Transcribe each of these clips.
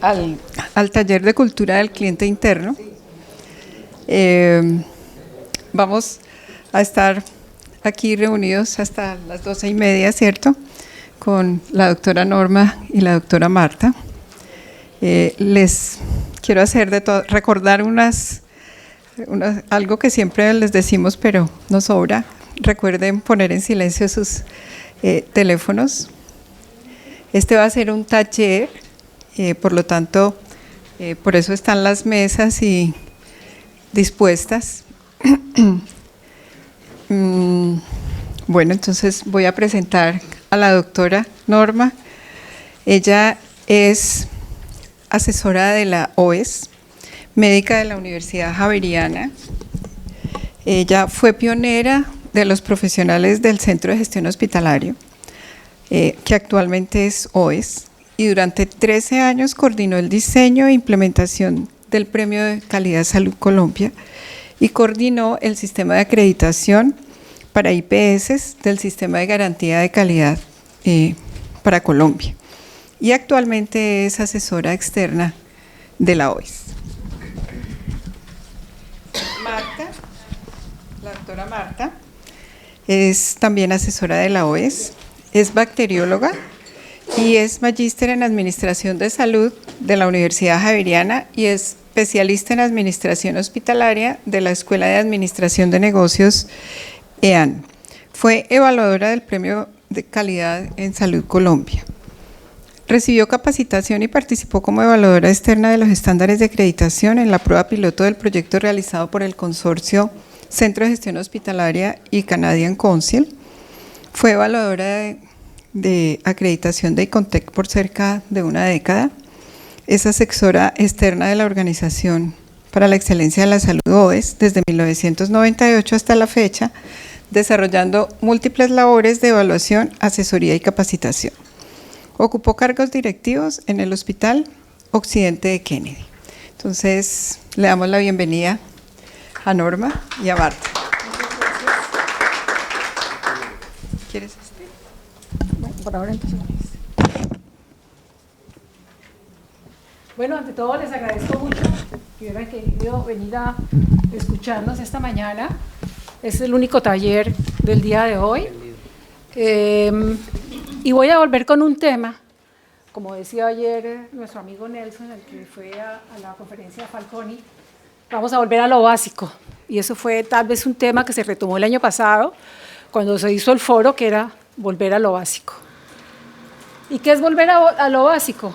al taller de cultura del cliente interno. Vamos a estar aquí reunidos hasta las 12:30, ¿cierto? Con la doctora Norma y la doctora Marta. Les quiero recordar algo que siempre les decimos, pero nos sobra. Recuerden poner en silencio sus teléfonos. Este va a ser un taller, por lo tanto, por eso están las mesas y dispuestas. Bueno, entonces voy a presentar a la doctora Norma. Ella es asesora de la OES, médica de la Universidad Javeriana. Ella fue pionera de los profesionales del Centro de Gestión Hospitalario, que actualmente es OES, y durante 13 años coordinó el diseño e implementación del Premio de Calidad Salud Colombia y coordinó el sistema de acreditación para IPS del Sistema de Garantía de Calidad para Colombia. Y actualmente es asesora externa de la OES. Marta, la doctora Marta, es también asesora de la OES, es bacterióloga y es magíster en Administración de Salud de la Universidad Javeriana y es especialista en Administración Hospitalaria de la Escuela de Administración de Negocios EAN. Fue evaluadora del Premio de Calidad en Salud Colombia. Recibió capacitación y participó como evaluadora externa de los estándares de acreditación en la prueba piloto del proyecto realizado por el consorcio Centro de Gestión Hospitalaria y Canadian Council. Fue evaluadora de acreditación de ICONTEC por cerca de una década. Es asesora externa de la Organización para la Excelencia de la Salud OES desde 1998 hasta la fecha, desarrollando múltiples labores de evaluación, asesoría y capacitación. Ocupó cargos directivos en el Hospital Occidente de Kennedy. Entonces, le damos la bienvenida a Norma y a Marta. ¿Quieres este? Bueno, por ahora empezamos. Bueno, ante todo les agradezco mucho que hubieran querido venir a escucharnos esta mañana. Es el único taller del día de hoy. Y voy a volver con un tema, como decía ayer nuestro amigo Nelson, el que fue a la conferencia de Falconi, vamos a volver a lo básico. Y eso fue tal vez un tema que se retomó el año pasado, cuando se hizo el foro, que era volver a lo básico. ¿Y qué es volver a lo básico?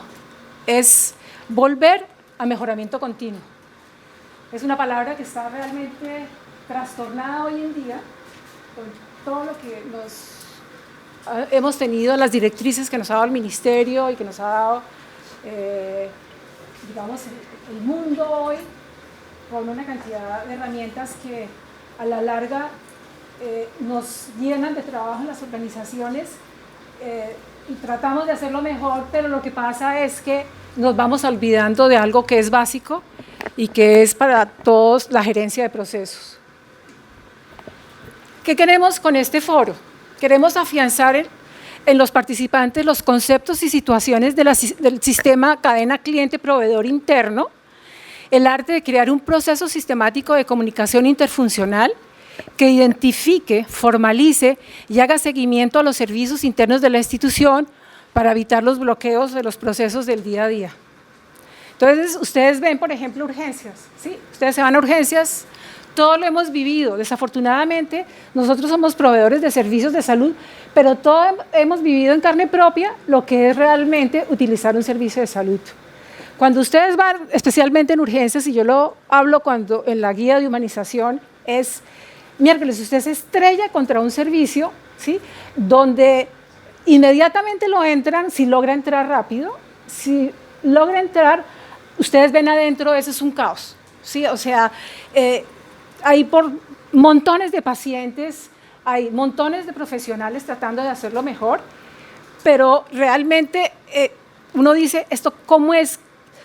Es volver a mejoramiento continuo. Es una palabra que está realmente trastornada hoy en día con todo lo que hemos tenido, las directrices que nos ha dado el ministerio y que nos ha dado, digamos, el mundo hoy, con una cantidad de herramientas que a la larga nos llenan de trabajo en las organizaciones y tratamos de hacerlo mejor, pero lo que pasa es que nos vamos olvidando de algo que es básico y que es para todos la gerencia de procesos. ¿Qué queremos con este foro? Queremos afianzar en los participantes los conceptos y situaciones del sistema cadena cliente-proveedor interno, el arte de crear un proceso sistemático de comunicación interfuncional que identifique, formalice y haga seguimiento a los servicios internos de la institución para evitar los bloqueos de los procesos del día a día. Entonces, ustedes ven, por ejemplo, urgencias, ¿sí? Ustedes se van a urgencias, todo lo hemos vivido. Desafortunadamente, nosotros somos proveedores de servicios de salud, pero todos hemos vivido en carne propia lo que es realmente utilizar un servicio de salud. Cuando ustedes van, especialmente en urgencias, y yo lo hablo cuando en la guía de humanización, es miércoles, usted se estrella contra un servicio, ¿sí? Donde inmediatamente lo entran, si logra entrar rápido, si logra entrar, ustedes ven adentro, eso es un caos, ¿sí? O sea, hay por montones de pacientes, hay montones de profesionales tratando de hacerlo mejor, pero realmente uno dice, ¿esto cómo es?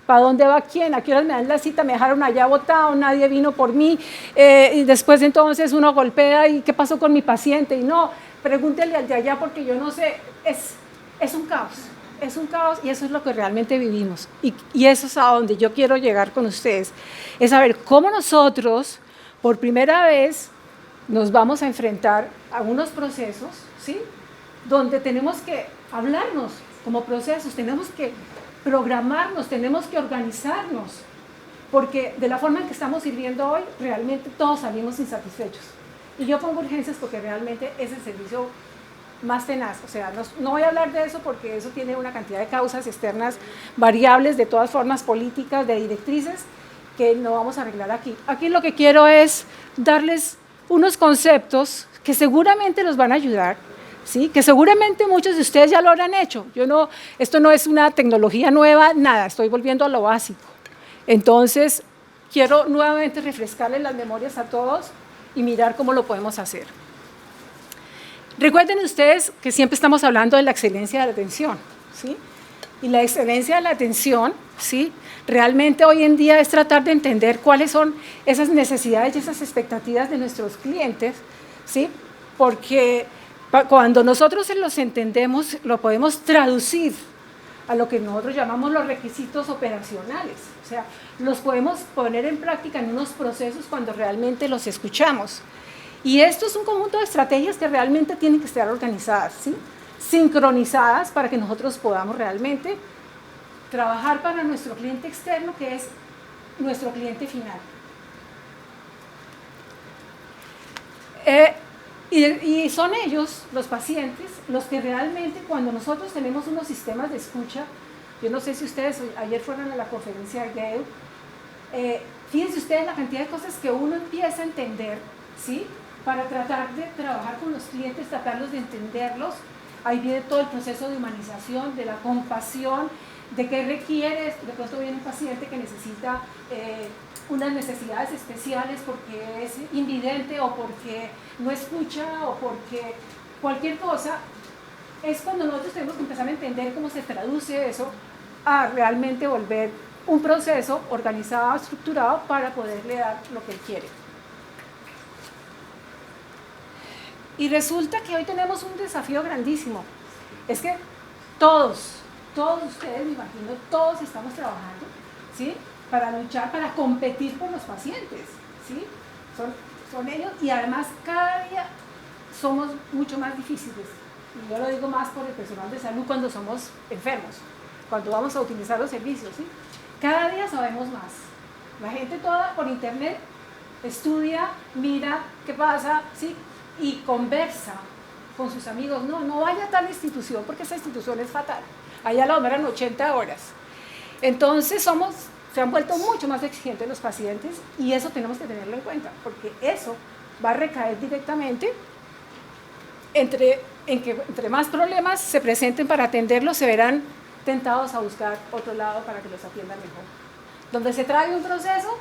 ¿Para dónde va quién? ¿A qué horas me dan la cita? Me dejaron allá botado, nadie vino por mí. Y después entonces uno golpea y ¿qué pasó con mi paciente? Y no, pregúntele al de allá porque yo no sé, es un caos. es un caos y eso es lo que realmente vivimos. Y eso es a donde yo quiero llegar con ustedes, es saber cómo nosotros, por primera vez, nos vamos a enfrentar a unos procesos, ¿sí?, donde tenemos que hablarnos como procesos, tenemos que programarnos, tenemos que organizarnos, porque de la forma en que estamos sirviendo hoy, realmente todos salimos insatisfechos. Y yo pongo urgencias porque realmente es el servicio más tenaz. O sea, no voy a hablar de eso porque eso tiene una cantidad de causas externas variables, de todas formas políticas, de directrices, que no vamos a arreglar aquí. Aquí lo que quiero es darles unos conceptos que seguramente los van a ayudar, ¿sí?, que seguramente muchos de ustedes ya lo habrán hecho. Esto no es una tecnología nueva, nada, estoy volviendo a lo básico. Entonces, quiero nuevamente refrescarles las memorias a todos y mirar cómo lo podemos hacer. Recuerden ustedes que siempre estamos hablando de la excelencia de la atención, ¿sí? Y la excelencia de la atención, ¿sí?, realmente hoy en día es tratar de entender cuáles son esas necesidades y esas expectativas de nuestros clientes, ¿sí?, porque cuando nosotros los entendemos, lo podemos traducir a lo que nosotros llamamos los requisitos operacionales. O sea, los podemos poner en práctica en unos procesos cuando realmente los escuchamos. Y esto es un conjunto de estrategias que realmente tienen que estar organizadas, ¿sí?, sincronizadas para que nosotros podamos realmente trabajar para nuestro cliente externo, que es nuestro cliente final. Y son ellos, los pacientes, los que realmente, cuando nosotros tenemos unos sistemas de escucha, yo no sé si ustedes ayer fueron a la conferencia de Gale, fíjense ustedes la cantidad de cosas que uno empieza a entender, ¿sí?, para tratar de trabajar con los clientes, tratarlos de entenderlos. Ahí viene todo el proceso de humanización, de la compasión, de qué requiere. De pronto viene un paciente que necesita unas necesidades especiales porque es invidente o porque no escucha o porque cualquier cosa. Es cuando nosotros tenemos que empezar a entender cómo se traduce eso a realmente volver un proceso organizado, estructurado para poderle dar lo que él quiere. Y resulta que hoy tenemos un desafío grandísimo. Es que todos ustedes, me imagino, todos estamos trabajando, ¿sí?, para luchar, para competir por los pacientes, ¿sí? Son ellos, y además cada día somos mucho más difíciles. Y yo lo digo más por el personal de salud cuando somos enfermos, cuando vamos a utilizar los servicios, ¿sí? Cada día sabemos más. La gente toda por internet estudia, mira qué pasa, ¿sí?, y conversa con sus amigos. No vaya a tal institución porque esa institución es fatal. Allá la demoran 80 horas. Entonces se han vuelto mucho más exigentes los pacientes y eso tenemos que tenerlo en cuenta porque eso va a recaer directamente en que entre más problemas se presenten para atenderlos, se verán tentados a buscar otro lado para que los atiendan mejor. Donde se trae un proceso,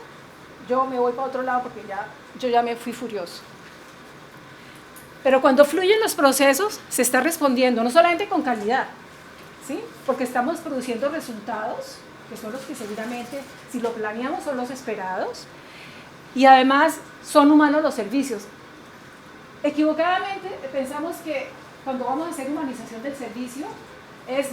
yo me voy para otro lado porque yo ya me fui furioso. Pero cuando fluyen los procesos, se está respondiendo, no solamente con calidad, ¿sí?, porque estamos produciendo resultados, que son los que seguramente, si lo planeamos, son los esperados, y además son humanos los servicios. Equivocadamente pensamos que cuando vamos a hacer humanización del servicio,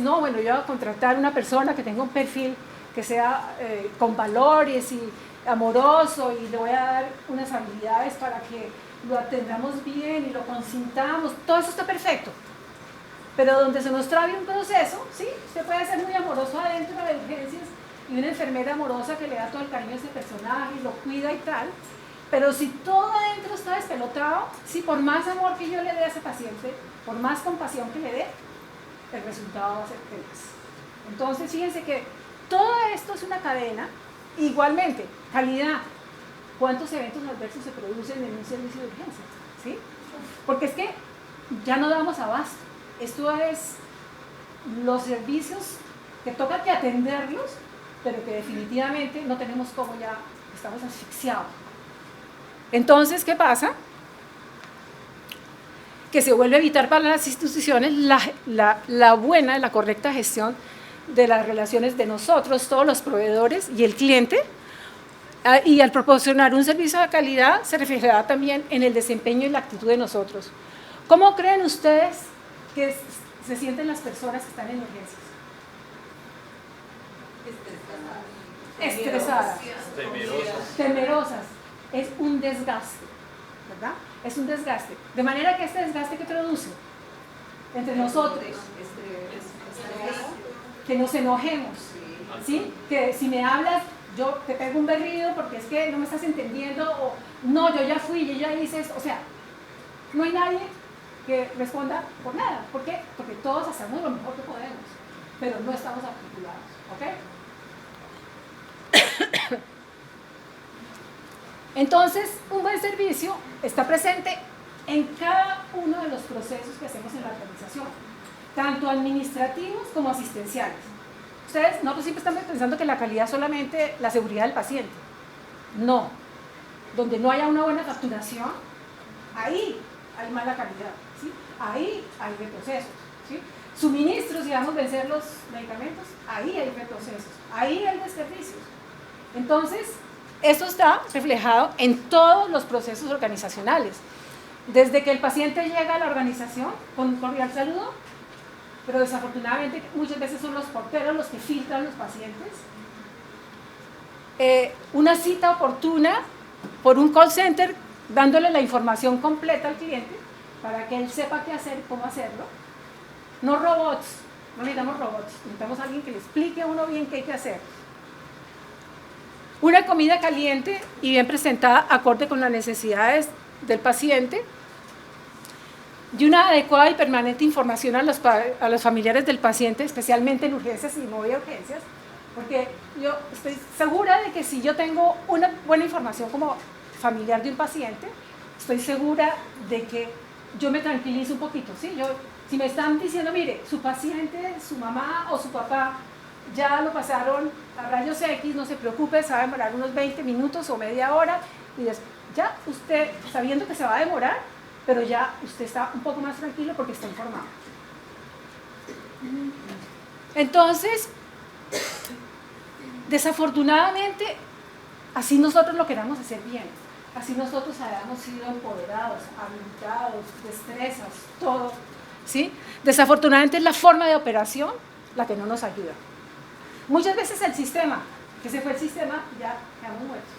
yo voy a contratar una persona que tenga un perfil que sea con valores y amoroso, y le voy a dar unas habilidades para que lo atendamos bien y lo consintamos. Todo eso está perfecto, pero donde se nos trabe un proceso, ¿sí?, usted puede ser muy amoroso adentro de urgencias y una enfermera amorosa que le da todo el cariño a ese personaje y lo cuida y tal, pero si todo adentro está despelotado, ¿sí?, por más amor que yo le dé a ese paciente, por más compasión que le dé, el resultado va a ser tenaz. Entonces fíjense que todo esto es una cadena. Igualmente, calidad. ¿Cuántos eventos adversos se producen en un servicio de urgencia? ¿Sí? Porque es que ya no damos abasto. Esto es los servicios que toca que atenderlos, pero que definitivamente no tenemos cómo, ya estamos asfixiados. Entonces, ¿qué pasa? Que se vuelve a evitar para las instituciones la buena, la correcta gestión de las relaciones de nosotros, todos los proveedores y el cliente. Y al proporcionar un servicio de calidad se reflejará también en el desempeño y la actitud de nosotros. ¿Cómo creen ustedes que se sienten las personas que están en urgencias? estresadas, temerosas. Es un desgaste, ¿verdad? Es un desgaste. De manera que este desgaste que produce entre nosotros, que nos enojemos, ¿sí? Que si me hablas, yo te pego un berrido porque es que no me estás entendiendo, o no, yo ya fui, yo ya hice esto. O sea, no hay nadie que responda por nada. ¿Por qué? Porque todos hacemos lo mejor que podemos, pero no estamos articulados, ¿ok? Entonces, un buen servicio está presente en cada uno de los procesos que hacemos en la organización, tanto administrativos como asistenciales. Ustedes, nosotros siempre estamos pensando que la calidad es solamente la seguridad del paciente. No. Donde no haya una buena facturación, ahí hay mala calidad, ¿sí? Ahí hay retrocesos, ¿sí? Suministros, digamos, vencer los medicamentos, ahí hay retrocesos, ahí hay desperdicios. Entonces, esto está reflejado en todos los procesos organizacionales. Desde que el paciente llega a la organización con un cordial saludo, pero desafortunadamente muchas veces son los porteros los que filtran los pacientes. Una cita oportuna por un call center dándole la información completa al cliente para que él sepa qué hacer y cómo hacerlo. No robots, no necesitamos robots, necesitamos a alguien que le explique a uno bien qué hay que hacer. Una comida caliente y bien presentada acorde con las necesidades del paciente, y una adecuada y permanente información a los familiares del paciente, especialmente en urgencias y no de urgencias, porque yo estoy segura de que si yo tengo una buena información como familiar de un paciente, estoy segura de que yo me tranquilizo un poquito, ¿sí? Si me están diciendo, mire, su paciente, su mamá o su papá ya lo pasaron a rayos X, no se preocupe, se va a demorar unos 20 minutos o media hora, y ya usted, sabiendo que se va a demorar, pero ya usted está un poco más tranquilo porque está informado. Entonces, desafortunadamente, así nosotros lo queramos hacer bien, así nosotros hayamos sido empoderados, habilitados, destrezas, todo, ¿sí? Desafortunadamente es la forma de operación la que no nos ayuda. Muchas veces el sistema, que se fue el sistema, ya quedamos muertos.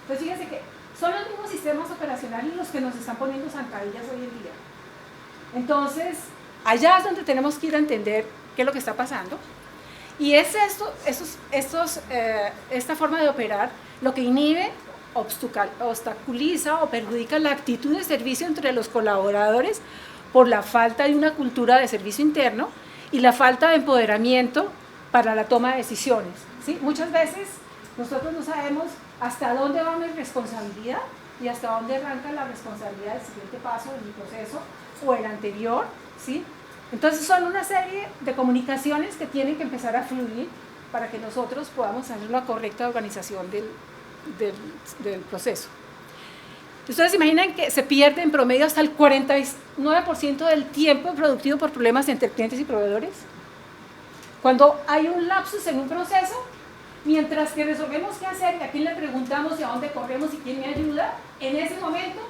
Entonces fíjense que son los mismos sistemas operacionales los que nos están poniendo zancadillas hoy en día. Entonces, allá es donde tenemos que ir a entender qué es lo que está pasando. Y es esta forma de operar lo que inhibe, obstaculiza o perjudica la actitud de servicio entre los colaboradores por la falta de una cultura de servicio interno y la falta de empoderamiento para la toma de decisiones, ¿sí? Muchas veces nosotros no sabemos hasta dónde va mi responsabilidad y hasta dónde arranca la responsabilidad del siguiente paso de mi proceso o el anterior, ¿sí? Entonces son una serie de comunicaciones que tienen que empezar a fluir para que nosotros podamos hacer la correcta organización del proceso. Ustedes imaginan que se pierde en promedio hasta el 49% del tiempo productivo por problemas entre clientes y proveedores. Cuando hay un lapsus en un proceso, mientras que resolvemos qué hacer y a quién le preguntamos y a dónde corremos y quién me ayuda, en ese momento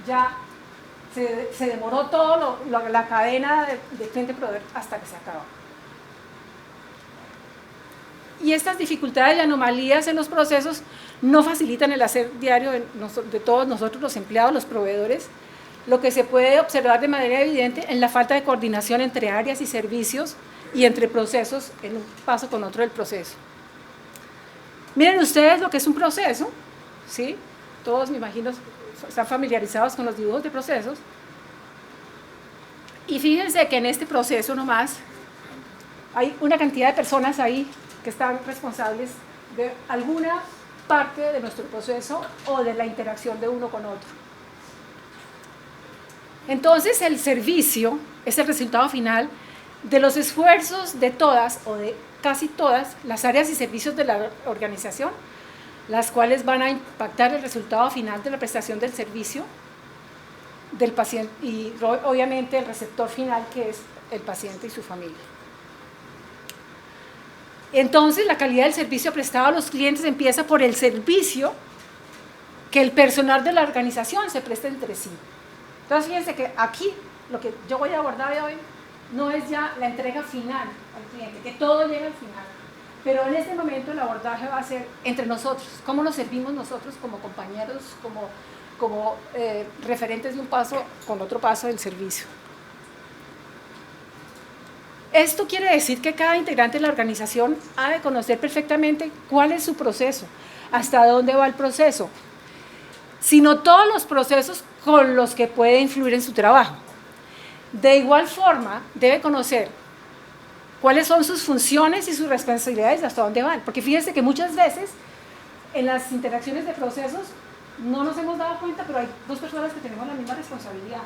ya se demoró todo la cadena de cliente-proveedor hasta que se acaba. Y estas dificultades y anomalías en los procesos no facilitan el hacer diario de todos nosotros los empleados, los proveedores, lo que se puede observar de manera evidente en la falta de coordinación entre áreas y servicios y entre procesos en un paso con otro del proceso. Miren ustedes lo que es un proceso, ¿sí? Todos me imagino están familiarizados con los dibujos de procesos. Y fíjense que en este proceso nomás hay una cantidad de personas ahí que están responsables de alguna parte de nuestro proceso o de la interacción de uno con otro. Entonces el servicio es el resultado final de los esfuerzos de todas o de casi todas las áreas y servicios de la organización, las cuales van a impactar el resultado final de la prestación del servicio del paciente y obviamente el receptor final, que es el paciente y su familia. Entonces la calidad del servicio prestado a los clientes empieza por el servicio que el personal de la organización se presta entre sí. Entonces fíjense que aquí lo que yo voy a abordar hoy no es ya la entrega final al cliente, que todo llega al final. Pero en este momento el abordaje va a ser entre nosotros, cómo nos servimos nosotros como compañeros, como referentes de un paso con otro paso del servicio. Esto quiere decir que cada integrante de la organización ha de conocer perfectamente cuál es su proceso, hasta dónde va el proceso, sino todos los procesos con los que puede influir en su trabajo. De igual forma, debe conocer cuáles son sus funciones y sus responsabilidades y hasta dónde van. Porque fíjense que muchas veces en las interacciones de procesos no nos hemos dado cuenta, pero hay dos personas que tenemos la misma responsabilidad.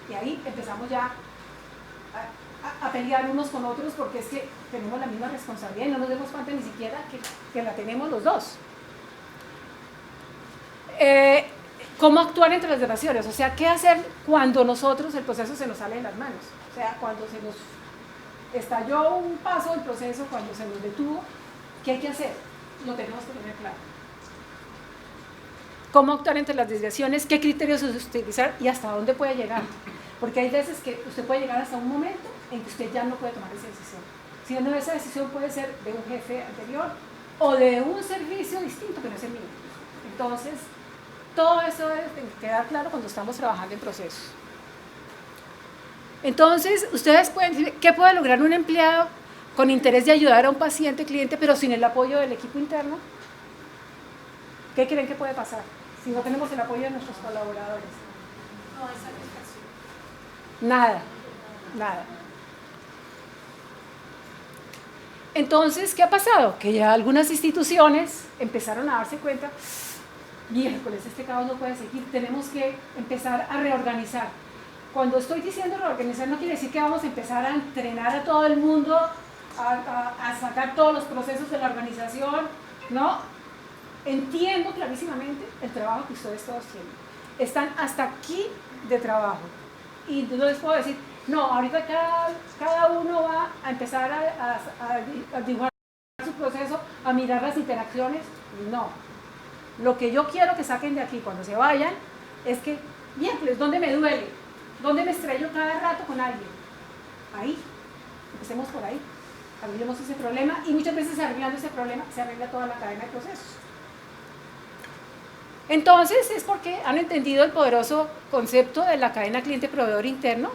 Y ahí empezamos ya a pelear unos con otros porque es que tenemos la misma responsabilidad y no nos damos cuenta ni siquiera que la tenemos los dos. ¿Cómo actuar entre las relaciones? O sea, ¿qué hacer cuando nosotros el proceso se nos sale de las manos? O sea, cuando se nos estalló un paso del proceso, cuando se nos detuvo, ¿qué hay que hacer? Lo tenemos que tener claro. ¿Cómo actuar entre las desviaciones? ¿Qué criterios utilizar? ¿Y hasta dónde puede llegar? Porque hay veces que usted puede llegar hasta un momento en que usted ya no puede tomar esa decisión. Si no, esa decisión puede ser de un jefe anterior o de un servicio distinto que no es el mío. Entonces, todo eso debe quedar claro cuando estamos trabajando en procesos. Entonces, ustedes pueden decir, ¿qué puede lograr un empleado con interés de ayudar a un paciente, cliente, pero sin el apoyo del equipo interno? ¿Qué creen que puede pasar si no tenemos el apoyo de nuestros colaboradores? No hay satisfacción. Nada, nada. Entonces, ¿qué ha pasado? Que ya algunas instituciones empezaron a darse cuenta, miércoles, este caos no puede seguir, tenemos que empezar a reorganizar. Cuando estoy diciendo reorganizar no quiere decir que vamos a empezar a entrenar a todo el mundo, a sacar todos los procesos de la organización, ¿no? Entiendo clarísimamente el trabajo que ustedes todos tienen. Están hasta aquí de trabajo. Y no les puedo decir, no, ahorita cada uno va a empezar a dibujar su proceso, a mirar las interacciones. No. Lo que yo quiero que saquen de aquí cuando se vayan es que, bien, pues, ¿dónde me duele? ¿Dónde me estrello cada rato con alguien? Ahí. Empecemos por ahí. Arreglemos ese problema y muchas veces arreglando ese problema se arregla toda la cadena de procesos. Entonces es porque han entendido el poderoso concepto de la cadena cliente-proveedor interno,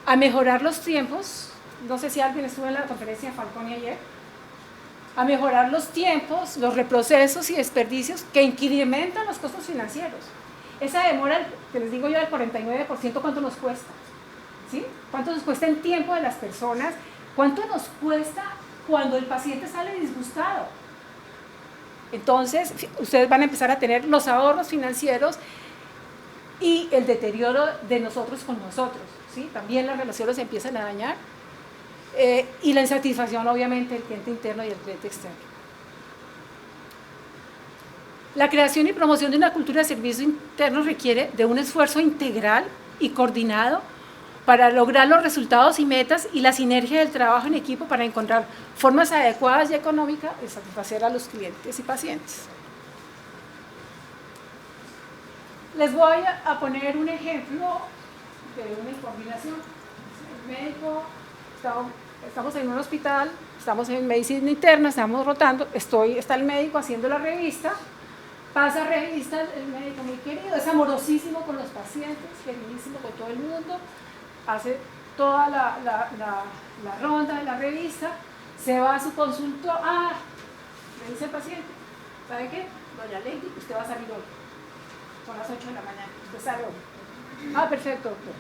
a mejorar los tiempos, no sé si alguien estuvo en la conferencia de Falconi ayer, a mejorar los tiempos, los reprocesos y desperdicios que incrementan los costos financieros. Esa demora, que les digo yo, del 49%, ¿cuánto nos cuesta? ¿Sí? ¿Cuánto nos cuesta en tiempo de las personas? ¿Cuánto nos cuesta cuando el paciente sale disgustado? Entonces, ustedes van a empezar a tener los ahorros financieros y el deterioro de nosotros con nosotros, ¿sí? También las relaciones se empiezan a dañar y la insatisfacción, obviamente, del cliente interno y del cliente externo. La creación y promoción de una cultura de servicio interno requiere de un esfuerzo integral y coordinado para lograr los resultados y metas y la sinergia del trabajo en equipo para encontrar formas adecuadas y económicas de satisfacer a los clientes y pacientes. Les voy a poner un ejemplo de una coordinación. El médico, estamos en un hospital, estamos en medicina interna, estamos rotando, está el médico haciendo la revista, pasa revista el médico muy querido, es amorosísimo con los pacientes, queridísimo con todo el mundo, hace toda la ronda de la revista, se va a su consultorio, le dice el paciente, ¿sabe qué? Doña Lady, usted va a salir hoy, son las 8 de la mañana, usted sale hoy. Perfecto, doctor.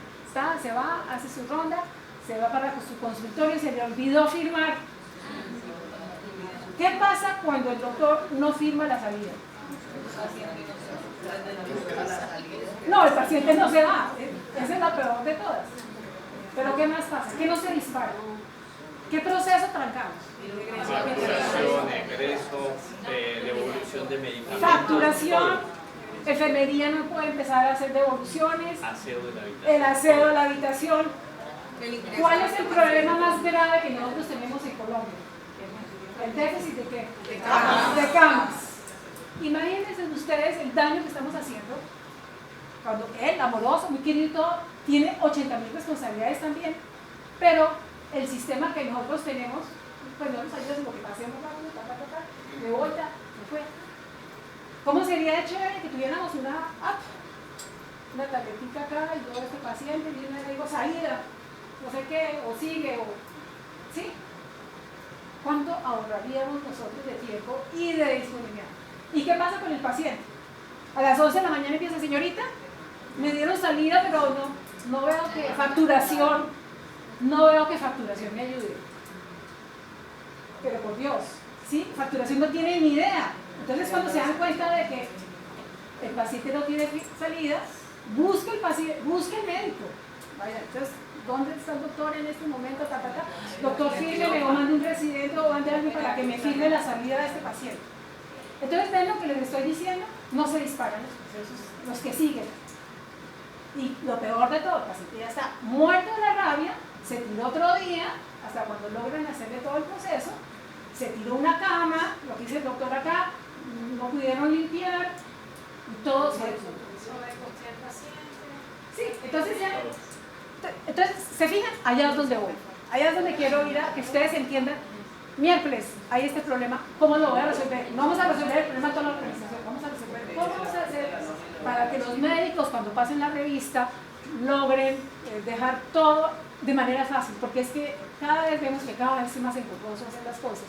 Se va, hace su ronda, se va para su consultorio, se le olvidó firmar. ¿Qué pasa cuando el doctor no firma la salida? No, el paciente no se va, esa es la peor de todas. Pero ¿qué más pasa? ¿Qué no se dispara? ¿Qué proceso trancamos? Facturación, egreso, devolución de medicamentos. Facturación, enfermería no puede empezar a hacer devoluciones. Aseo de la habitación. El aseo de la habitación. ¿Cuál es el problema más grave que nosotros tenemos en Colombia? ¿El déficit de qué? De camas. Imagínense ustedes el daño que estamos haciendo cuando él, amoroso, muy querido, tiene 80.000 responsabilidades también, pero el sistema que nosotros tenemos pues no salidas en lo que pasé, me voy, me fue. ¿Cómo sería de chévere que tuviéramos una app, una tabletita acá, y yo este paciente, y yo le digo salida, no sé qué, o sigue, o ¿sí? ¿Cuánto ahorraríamos nosotros de tiempo y de disponibilidad? ¿Y qué pasa con el paciente? A las 11 de la mañana empieza, señorita, me dieron salida, pero no veo que facturación, no veo que facturación me ayude. Pero por Dios, ¿sí? Facturación no tiene ni idea. Entonces cuando se dan cuenta de que el paciente no tiene salida, busca el paciente, busca el médico. Vaya, entonces, ¿dónde está el doctor en este momento? Doctor, fírmeme o mande un residente o mande a alguien para que me firme la salida de este paciente. Entonces, ven lo que les estoy diciendo, no se disparan los procesos, los que siguen. Y lo peor de todo, el paciente ya está muerto de la rabia, se tiró otro día, hasta cuando logran hacerle todo el proceso, se tiró una cama, lo que dice el doctor acá, no pudieron limpiar, y todo se... Sí, entonces ya... Entonces, ¿se fijan? Allá es donde voy. Allá es donde quiero ir a que ustedes entiendan. Miércoles, hay este problema, ¿cómo lo voy a resolver? No vamos a resolver el problema de toda la organización, vamos a resolver cómo vamos a hacer para que los médicos, cuando pasen la revista, logren dejar todo de manera fácil, porque es que cada vez vemos que cada vez es más engorroso hacer las cosas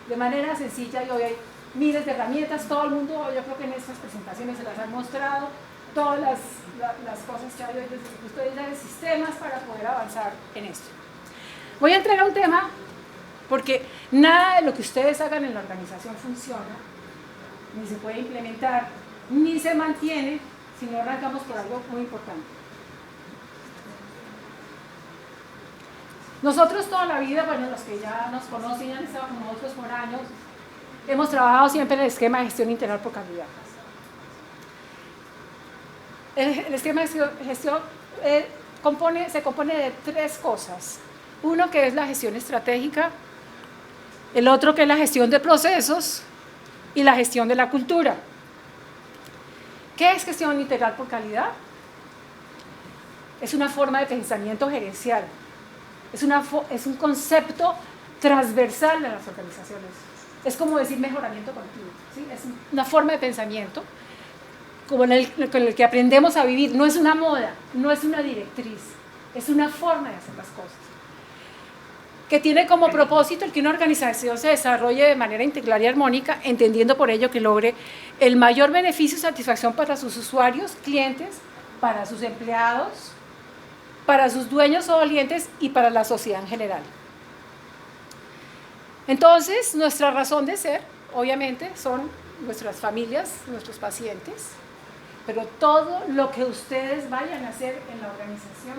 de manera sencilla, y hoy hay miles de herramientas, todo el mundo, yo creo que en estas presentaciones se las han mostrado, todas las cosas que hay hoy desde el punto de vista de sistemas para poder avanzar en esto. Voy a entrar a un tema, porque nada de lo que ustedes hagan en la organización funciona, ni se puede implementar, ni se mantiene si no arrancamos por algo muy importante. Nosotros toda la vida, bueno, los que ya nos conocen, ya han estado con nosotros por años, hemos trabajado siempre en el esquema de gestión integral por calidad. El esquema de gestión se compone de tres cosas. Uno que es la gestión estratégica, el otro que es la gestión de procesos y la gestión de la cultura. ¿Qué es gestión integral por calidad? Es una forma de pensamiento gerencial. Es un concepto transversal de las organizaciones. Es como decir mejoramiento continuo, ¿sí? Es una forma de pensamiento con el que aprendemos a vivir. No es una moda, no es una directriz, es una forma de hacer las cosas. Que tiene como propósito el que una organización se desarrolle de manera integral y armónica, entendiendo por ello que logre el mayor beneficio y satisfacción para sus usuarios, clientes, para sus empleados, para sus dueños o dolientes y para la sociedad en general. Entonces, nuestra razón de ser, obviamente, son nuestras familias, nuestros pacientes, pero todo lo que ustedes vayan a hacer en la organización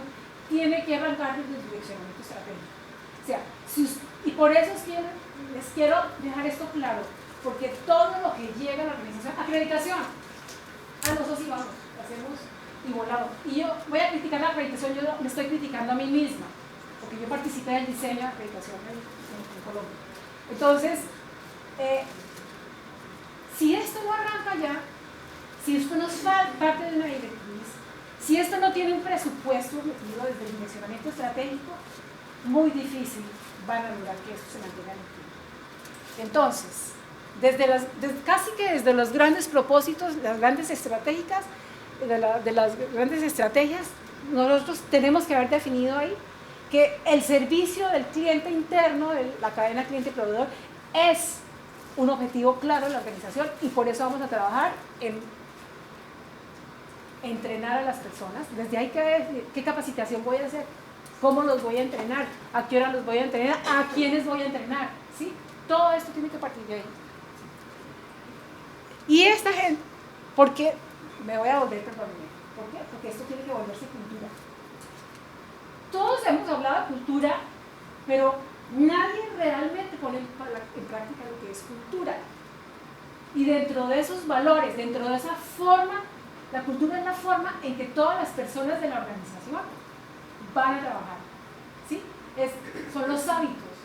tiene que arrancar desde el direccionamiento estratégico. O sea, y por eso les quiero dejar esto claro, porque todo lo que llega a la organización, acreditación, nosotros sí vamos, lo hacemos y volamos. Y yo voy a criticar la acreditación, yo me estoy criticando a mí misma, porque yo participé del diseño de acreditación en Colombia. Entonces, si esto no arranca ya, si esto no es parte de una directriz, si esto no tiene un presupuesto metido desde el direccionamiento estratégico, muy difícil van a lograr que esto se mantenga en el tiempo. Entonces, casi que desde los grandes propósitos, las grandes estratégicas, de las grandes estrategias, nosotros tenemos que haber definido ahí que el servicio del cliente interno, de la cadena cliente-proveedor, es un objetivo claro de la organización, y por eso vamos a trabajar en entrenar a las personas. Desde ahí, ¿qué capacitación voy a hacer? ¿Cómo los voy a entrenar? ¿A qué hora los voy a entrenar? ¿A quiénes voy a entrenar? ¿Sí? Todo esto tiene que partir de ahí. Y esta gente, ¿por qué? Me voy a volver, perdónenme. ¿Por qué? Porque esto tiene que volverse cultura. Todos hemos hablado de cultura, pero nadie realmente pone en práctica lo que es cultura. Y dentro de esos valores, dentro de esa forma, la cultura es la forma en que todas las personas de la organización van a trabajar, ¿sí? Son los hábitos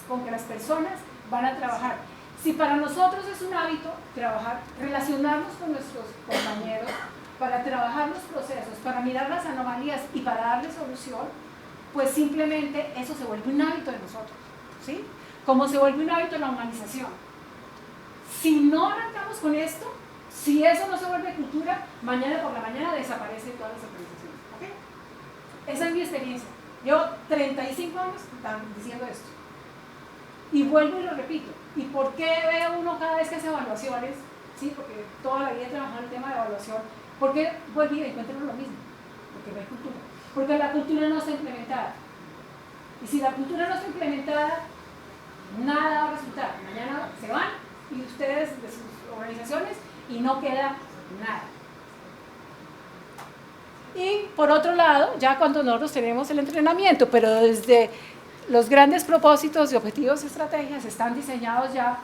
con que las personas van a trabajar. Si para nosotros es un hábito trabajar, relacionarnos con nuestros compañeros, para trabajar los procesos, para mirar las anomalías y para darle solución, pues simplemente eso se vuelve un hábito de nosotros, ¿sí? como se vuelve un hábito la humanización. Si no arrancamos con esto, si eso no se vuelve cultura, mañana por la mañana desaparecen todas las organizaciones. ¿Okay? Esa es mi experiencia. Llevo 35 años diciendo esto. Y vuelvo y lo repito. ¿Y por qué ve uno cada vez que hace evaluaciones? Sí, porque toda la vida he trabajado en el tema de evaluación. ¿Por qué vuelvo y encuentro lo mismo? Porque no hay cultura. Porque la cultura no está implementada. Y si la cultura no está implementada, nada va a resultar. Mañana se van y ustedes de sus organizaciones y no queda nada. Y por otro lado, ya cuando nosotros tenemos el entrenamiento, pero desde los grandes propósitos y objetivos y estrategias están diseñados ya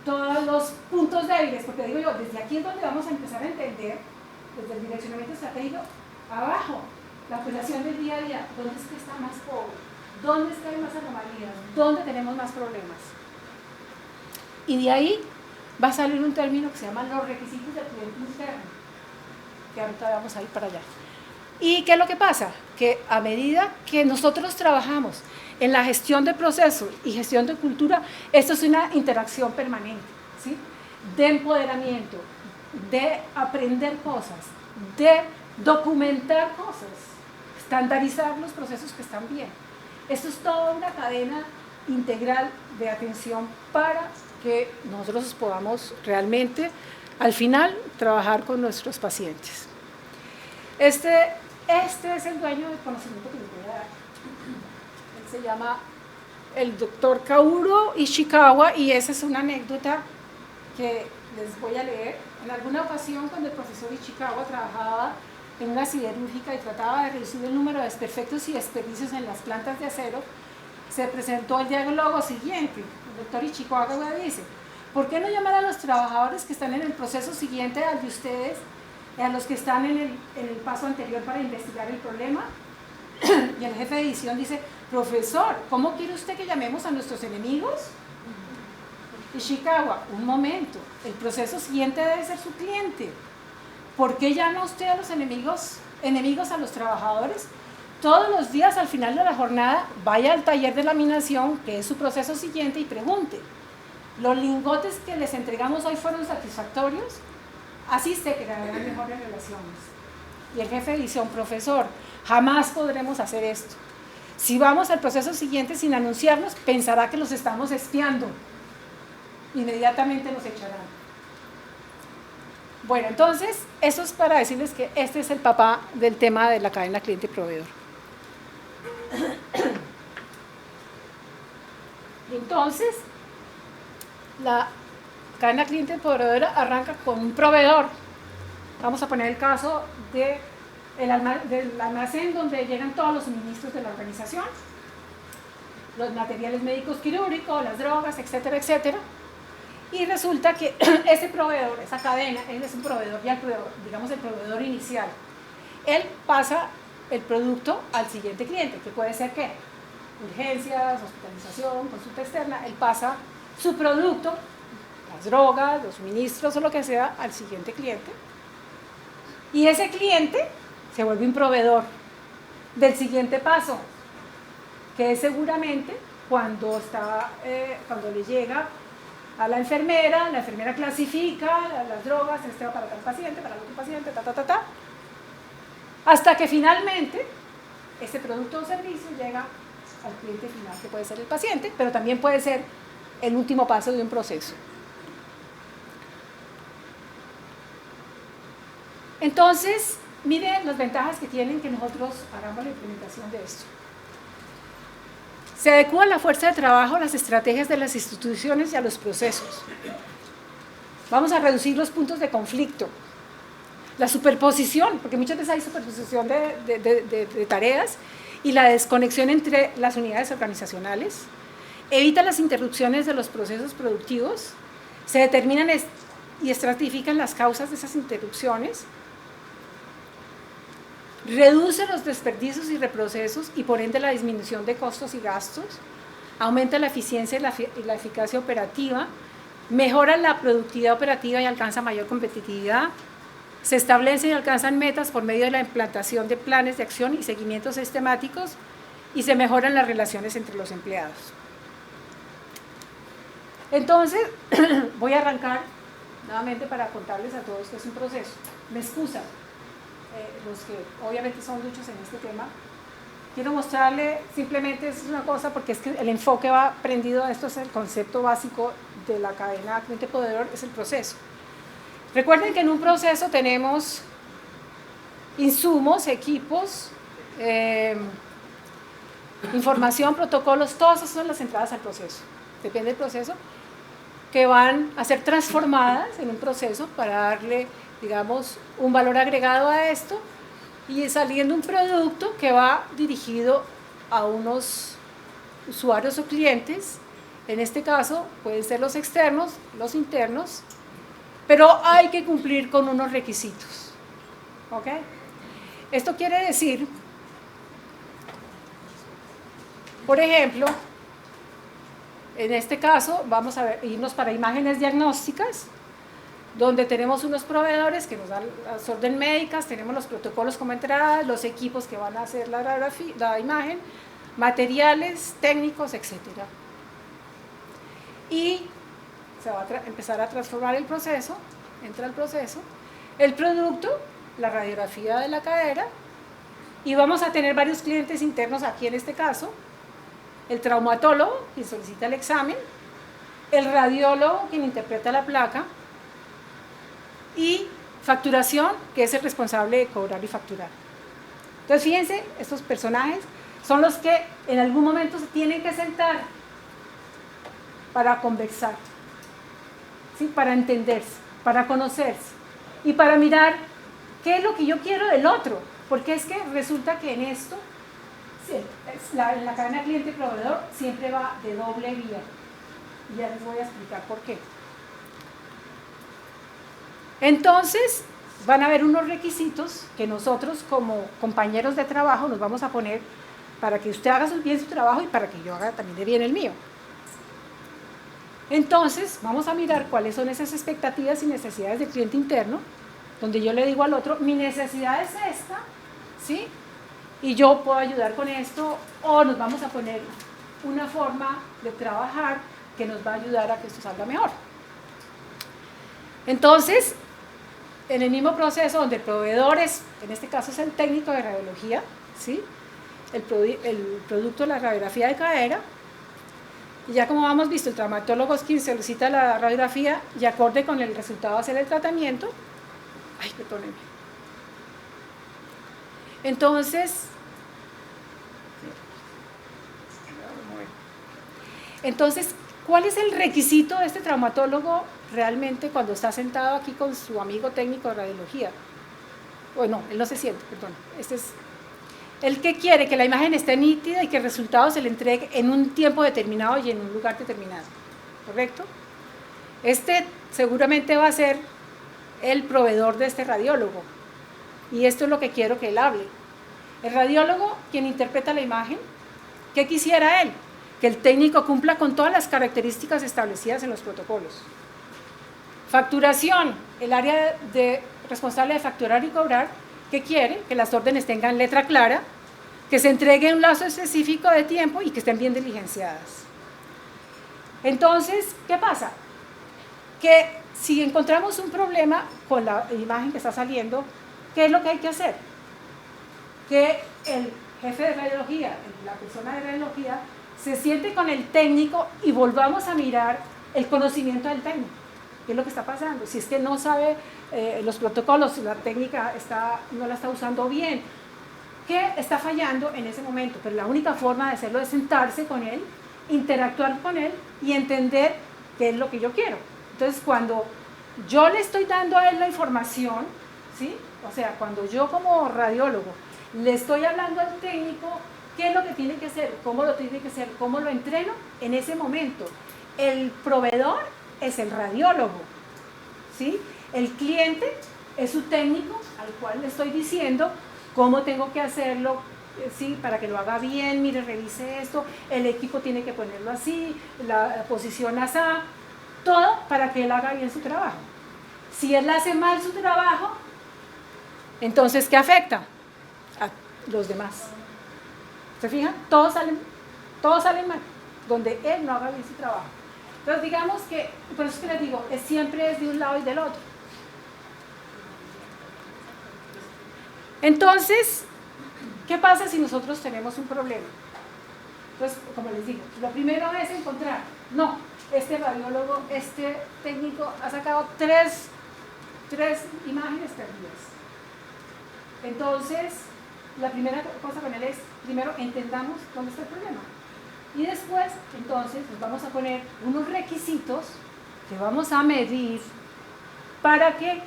todos los puntos débiles, porque digo yo, desde aquí es donde vamos a empezar a entender, desde el direccionamiento estratégico, abajo, la operación del día a día, dónde es que está más pobre, dónde es que hay más anomalías, dónde tenemos más problemas. Y de ahí va a salir un término que se llama los requisitos del cliente interno, que ahorita vamos a ir para allá. ¿Y qué es lo que pasa? Que a medida que nosotros trabajamos en la gestión de procesos y gestión de cultura, esto es una interacción permanente, ¿sí? De empoderamiento, de aprender cosas, de documentar cosas, estandarizar los procesos que están bien. Esto es toda una cadena integral de atención para que nosotros podamos realmente, al final, trabajar con nuestros pacientes. Este es el dueño del conocimiento que les voy a dar. Él se llama el doctor Kaoru Ishikawa y esa es una anécdota que les voy a leer. En alguna ocasión, cuando el profesor Ishikawa trabajaba en una siderúrgica y trataba de reducir el número de desperfectos y desperdicios en las plantas de acero, se presentó el diálogo siguiente. El doctor Ishikawa dice: ¿por qué no llamar a los trabajadores que están en el proceso siguiente al de ustedes, a los que están en el paso anterior para investigar el problema? Y el jefe de edición dice: profesor, ¿cómo quiere usted que llamemos a nuestros enemigos? Ishikawa: un momento, el proceso siguiente debe ser su cliente. ¿Por qué llama usted a los enemigos a los trabajadores? Todos los días al final de la jornada vaya al taller de laminación, que es su proceso siguiente, y pregunte: ¿los lingotes que les entregamos hoy fueron satisfactorios? Así se crearán mejores relaciones. Y el jefe de edición: profesor, jamás podremos hacer esto. Si vamos al proceso siguiente sin anunciarnos, pensará que los estamos espiando. Inmediatamente nos echarán. Bueno, entonces, eso es para decirles que este es el papá del tema de la cadena cliente-proveedor. Entonces, la cadena cliente-proveedor arranca con un proveedor. Vamos a poner el caso del almacén donde llegan todos los suministros de la organización, los materiales médicos quirúrgicos, las drogas, etcétera, etcétera. Y resulta que ese proveedor, esa cadena, él es un proveedor, ya el proveedor inicial. Él pasa el producto al siguiente cliente, que puede ser ¿qué? Urgencias, hospitalización, consulta externa. Él pasa su producto, las drogas, los suministros o lo que sea, al siguiente cliente. Y ese cliente se vuelve un proveedor del siguiente paso, que es seguramente cuando le llega a la enfermera clasifica las drogas, este va para tal paciente, para el otro paciente, hasta que finalmente ese producto o servicio llega al cliente final, que puede ser el paciente, pero también puede ser el último paso de un proceso. Entonces, miren las ventajas que tienen que nosotros hagamos la implementación de esto. Se adecúa la fuerza de trabajo a las estrategias de las instituciones y a los procesos. Vamos a reducir los puntos de conflicto. La superposición, porque muchas veces hay superposición de tareas y la desconexión entre las unidades organizacionales. Evita las interrupciones de los procesos productivos. Se determinan y estratifican las causas de esas interrupciones. Reduce los desperdicios y reprocesos y por ende la disminución de costos y gastos, aumenta la eficiencia y la eficacia operativa, mejora la productividad operativa y alcanza mayor competitividad, se establecen y alcanzan metas por medio de la implantación de planes de acción y seguimientos sistemáticos y se mejoran las relaciones entre los empleados. Entonces, voy a arrancar nuevamente para contarles a todos que es un proceso. Me excusan los que obviamente son duchos en este tema. Quiero mostrarle, simplemente es una cosa, porque es que el enfoque va prendido a esto, es el concepto básico de la cadena cliente-proveedor, es el proceso. Recuerden que en un proceso tenemos insumos, equipos, información, protocolos, todas esas son las entradas al proceso. Depende del proceso, que van a ser transformadas en un proceso para darle, digamos, un valor agregado a esto y saliendo un producto que va dirigido a unos usuarios o clientes. En este caso pueden ser los externos, los internos, pero hay que cumplir con unos requisitos. ¿Ok? Esto quiere decir, por ejemplo, en este caso vamos a irnos para imágenes diagnósticas, donde tenemos unos proveedores que nos dan las órdenes médicas, tenemos los protocolos como entrada, los equipos que van a hacer la imagen, materiales, técnicos, etc. Y se va a empezar a transformar el proceso, entra el proceso, el producto, la radiografía de la cadera, y vamos a tener varios clientes internos aquí en este caso, el traumatólogo, quien solicita el examen, el radiólogo, quien interpreta la placa, y facturación, que es el responsable de cobrar y facturar. Entonces, fíjense, estos personajes son los que en algún momento se tienen que sentar para conversar, ¿sí? Para entenderse, para conocerse y para mirar qué es lo que yo quiero del otro, porque es que resulta que en esto, en la cadena cliente-proveedor siempre va de doble vía, y ya les voy a explicar por qué. Entonces, van a haber unos requisitos que nosotros como compañeros de trabajo nos vamos a poner para que usted haga bien su trabajo y para que yo haga también de bien el mío. Entonces, vamos a mirar cuáles son esas expectativas y necesidades del cliente interno, donde yo le digo al otro, mi necesidad es esta, ¿sí? Y yo puedo ayudar con esto, o nos vamos a poner una forma de trabajar que nos va a ayudar a que esto salga mejor. Entonces, en el mismo proceso donde el proveedor es, en este caso es el técnico de radiología, ¿sí? el producto de la radiografía de cadera, y ya como hemos visto, el traumatólogo es quien solicita la radiografía y acorde con el resultado hacer el tratamiento. Ay, perdónenme. Entonces, ¿cuál es el requisito de este traumatólogo realmente cuando está sentado aquí con su amigo técnico de radiología? Bueno, él no se siente, perdón. Este es el que quiere que la imagen esté nítida y que el resultado se le entregue en un tiempo determinado y en un lugar determinado, ¿correcto? Este seguramente va a ser el proveedor de este radiólogo, y esto es lo que quiero que él hable. El radiólogo, quien interpreta la imagen, ¿qué quisiera él? Que el técnico cumpla con todas las características establecidas en los protocolos. Facturación, el área responsable de facturar y cobrar, ¿qué quiere? Que las órdenes tengan letra clara, que se entregue en un lazo específico de tiempo y que estén bien diligenciadas. Entonces, ¿qué pasa? Que si encontramos un problema con la imagen que está saliendo, ¿qué es lo que hay que hacer? Que el jefe de radiología, la persona de radiología, se siente con el técnico y volvamos a mirar el conocimiento del técnico. ¿Qué es lo que está pasando? Si es que no sabe los protocolos, la técnica no la está usando bien, ¿qué está fallando en ese momento? Pero la única forma de hacerlo es sentarse con él, interactuar con él y entender qué es lo que yo quiero. Entonces, cuando yo le estoy dando a él la información, ¿sí? O sea, cuando yo como radiólogo le estoy hablando al técnico qué es lo que tiene que hacer, cómo lo tiene que hacer, cómo lo entreno, en ese momento el proveedor es el radiólogo, ¿sí? El cliente es su técnico al cual le estoy diciendo cómo tengo que hacerlo, ¿sí? Para que lo haga bien, mire, revise esto, el equipo tiene que ponerlo así, la posición así, todo para que él haga bien su trabajo. Si él hace mal su trabajo, entonces, ¿qué afecta? A los demás. ¿Se fijan? Todos salen mal, donde él no haga bien su trabajo. Entonces digamos que, por eso es que les digo, siempre es de un lado y del otro. Entonces, ¿qué pasa si nosotros tenemos un problema? Entonces, como les digo, lo primero es encontrar, no, este radiólogo, este técnico ha sacado tres imágenes perdidas. Entonces, la primera cosa con él es, primero entendamos dónde está el problema. Y después, entonces, nos vamos a poner unos requisitos que vamos a medir para que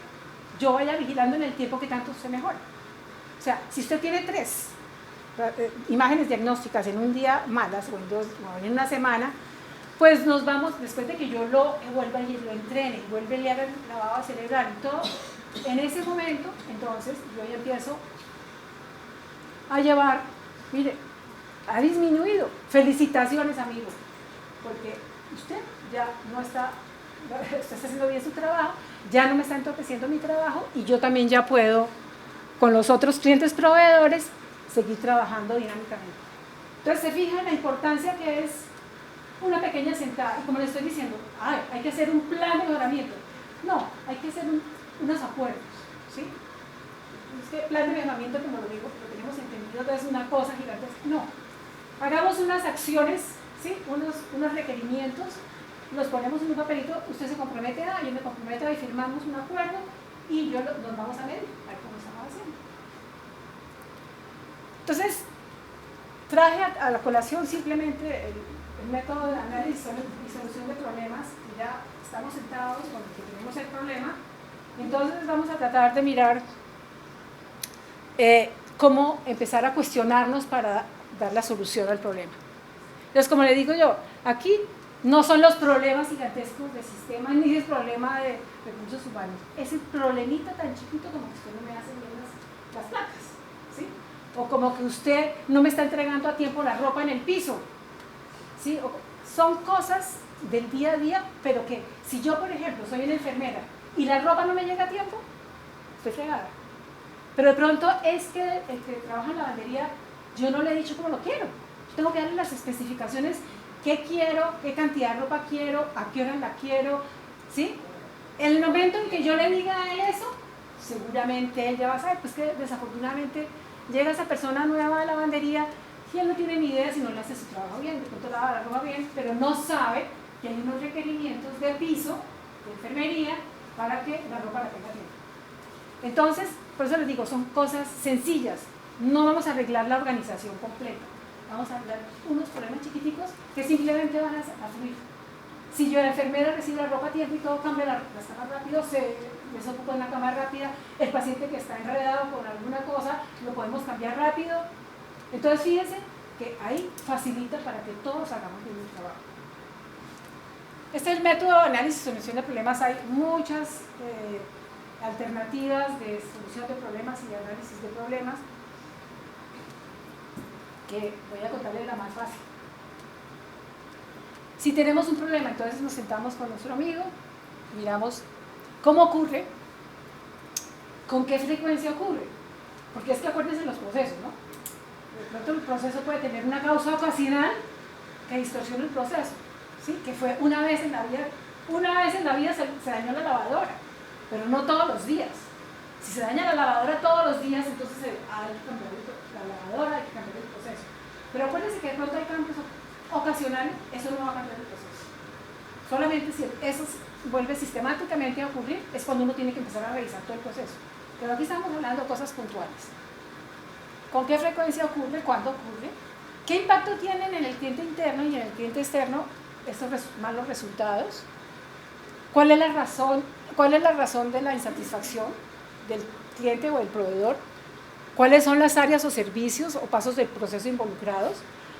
yo vaya vigilando en el tiempo que tanto usted mejora. O sea, si usted tiene 3 imágenes diagnósticas en un día malas o en 2 o en una semana, pues nos vamos, después de que yo lo vuelva y lo entrene, vuelva y le haga el lavado cerebral y todo, en ese momento, entonces, yo ya empiezo a llevar, mire, ha disminuido. Felicitaciones, amigo, porque usted ya no está, usted está haciendo bien su trabajo, ya no me está entorpeciendo mi trabajo y yo también ya puedo, con los otros clientes proveedores, seguir trabajando dinámicamente. Entonces, se fijan la importancia que es una pequeña sentada, y como le estoy diciendo, hay que hacer un plan de mejoramiento. No, hay que hacer unos acuerdos, ¿sí? Es que plan de mejoramiento, como lo digo, lo tenemos entendido, es una cosa gigantesca. No, hagamos unas acciones, ¿sí? unos requerimientos, los ponemos en un papelito, usted se compromete a, yo me comprometo a y firmamos un acuerdo y nos vamos a medir, a ver cómo estamos haciendo. Entonces, traje a la colación simplemente el método de análisis y solución de problemas, y ya estamos sentados con el que tenemos el problema. Entonces vamos a tratar de mirar cómo empezar a cuestionarnos para dar la solución al problema. Entonces, como le digo yo, aquí no son los problemas gigantescos de sistema ni el problema de recursos humanos, es el problemita tan chiquito como que usted no me hace bien las placas, ¿sí? O como que usted no me está entregando a tiempo la ropa en el piso, ¿sí? Son cosas del día a día, pero que si yo, por ejemplo, soy una enfermera y la ropa no me llega a tiempo, estoy fregada. Pero de pronto es que el que trabaja en la lavandería, yo no le he dicho cómo lo quiero. Yo tengo que darle las especificaciones, qué quiero, qué cantidad de ropa quiero, a qué hora la quiero, ¿sí? En el momento en que yo le diga a él eso, seguramente él ya va a saber, pues que desafortunadamente llega esa persona nueva a la lavandería y él no tiene ni idea si no le hace su trabajo bien, de pronto lava la ropa bien, pero no sabe que hay unos requerimientos de piso, de enfermería, para que la ropa la tenga bien. Entonces, por eso les digo, son cosas sencillas, no vamos a arreglar la organización completa, vamos a arreglar unos problemas chiquiticos que simplemente van a fluir. Si yo, la enfermera, recibe la ropa a tiempo y todo cambia las camas rápido, se desocupa una cama rápida, el paciente que está enredado con alguna cosa, lo podemos cambiar rápido. Entonces, fíjense que ahí facilita para que todos hagamos bien el trabajo. Este es el método de análisis y solución de problemas. Hay muchas alternativas de solución de problemas y de análisis de problemas, que voy a contarles la más fácil. Si tenemos un problema, entonces nos sentamos con nuestro amigo, miramos cómo ocurre, con qué frecuencia ocurre, porque es que acuérdense los procesos, ¿no? De pronto el proceso puede tener una causa ocasional que distorsiona el proceso, ¿sí? Que fue una vez en la vida se dañó la lavadora, pero no todos los días. Si se daña la lavadora todos los días, entonces hay que cambiar la lavadora, hay que cambiar el proceso. Pero acuérdense que de pronto hay cambios ocasionales, eso no va a cambiar el proceso. Solamente si eso vuelve sistemáticamente a ocurrir, es cuando uno tiene que empezar a revisar todo el proceso. Pero aquí estamos hablando de cosas puntuales. ¿Con qué frecuencia ocurre? ¿Cuándo ocurre? ¿Qué impacto tienen en el cliente interno y en el cliente externo estos malos resultados? ¿Cuál es la razón de la insatisfacción del cliente o del proveedor? ¿Cuáles son las áreas o servicios o pasos del proceso involucrados?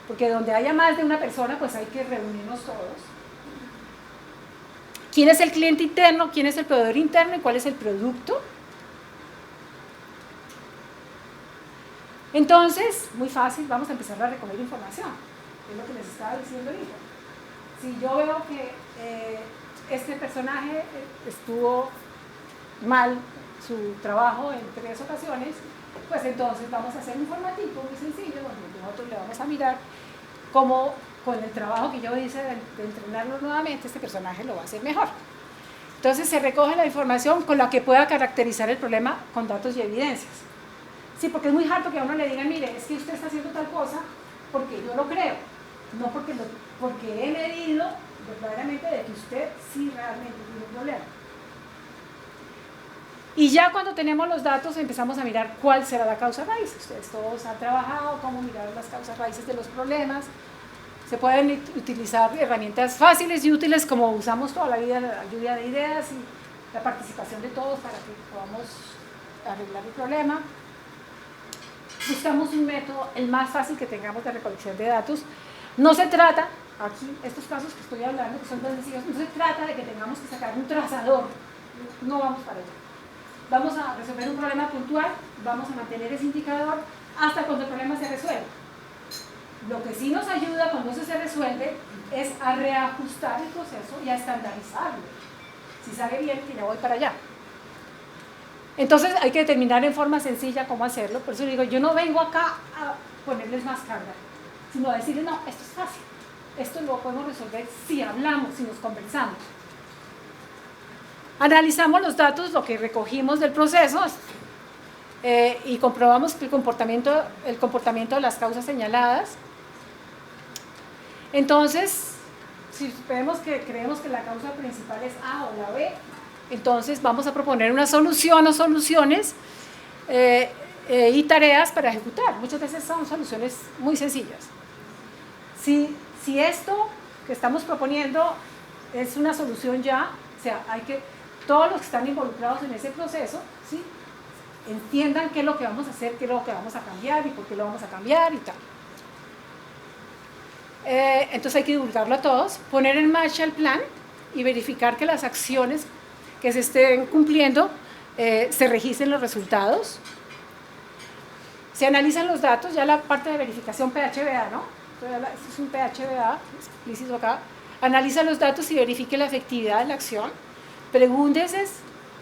Porque donde haya más de una persona, pues hay que reunirnos todos. ¿Quién es el cliente interno? ¿Quién es el proveedor interno? ¿Y cuál es el producto? Entonces, muy fácil, vamos a empezar a recoger información. Es lo que les estaba diciendo ahorita. Si yo veo que este personaje estuvo mal su trabajo en 3 ocasiones, pues entonces vamos a hacer un informativo muy sencillo donde nosotros le vamos a mirar cómo con el trabajo que yo hice de entrenarlo nuevamente, este personaje lo va a hacer mejor. Entonces se recoge la información con la que pueda caracterizar el problema con datos y evidencias. Sí, porque es muy harto que a uno le digan, mire, es que usted está haciendo tal cosa porque yo lo creo, no porque he medido verdaderamente de que usted sí realmente tiene un problema. Y ya cuando tenemos los datos empezamos a mirar cuál será la causa raíz. Ustedes todos han trabajado cómo mirar las causas raíces de los problemas. Se pueden utilizar herramientas fáciles y útiles como usamos toda la vida, la lluvia de ideas y la participación de todos para que podamos arreglar el problema. Buscamos un método el más fácil que tengamos de recolección de datos. No se trata, aquí, estos casos que estoy hablando, que son tan sencillos, no se trata de que tengamos que sacar un trazador, no vamos para allá. Vamos a resolver un problema puntual, vamos a mantener ese indicador hasta cuando el problema se resuelve. Lo que sí nos ayuda cuando eso se resuelve es a reajustar el proceso y a estandarizarlo. Si sale bien, que ya voy para allá. Entonces hay que determinar en forma sencilla cómo hacerlo. Por eso digo, yo no vengo acá a ponerles más carga, sino a decirles, no, esto es fácil. Esto lo podemos resolver si hablamos, si nos conversamos. Analizamos los datos, lo que recogimos del proceso, y comprobamos que el comportamiento de las causas señaladas. Entonces, si creemos que la causa principal es A o la B, entonces vamos a proponer una solución o soluciones y tareas para ejecutar. Muchas veces son soluciones muy sencillas. Si esto que estamos proponiendo es una solución ya, o sea, todos los que están involucrados en ese proceso, ¿sí?, entiendan qué es lo que vamos a hacer, qué es lo que vamos a cambiar y por qué lo vamos a cambiar y tal. Entonces hay que divulgarlo a todos, poner en marcha el plan y verificar que las acciones que se estén cumpliendo se registren los resultados. Se analizan los datos, ya la parte de verificación PHBA, ¿no? Esto es un PHBA explícito acá. Analiza los datos y verifique la efectividad de la acción. Pregúntese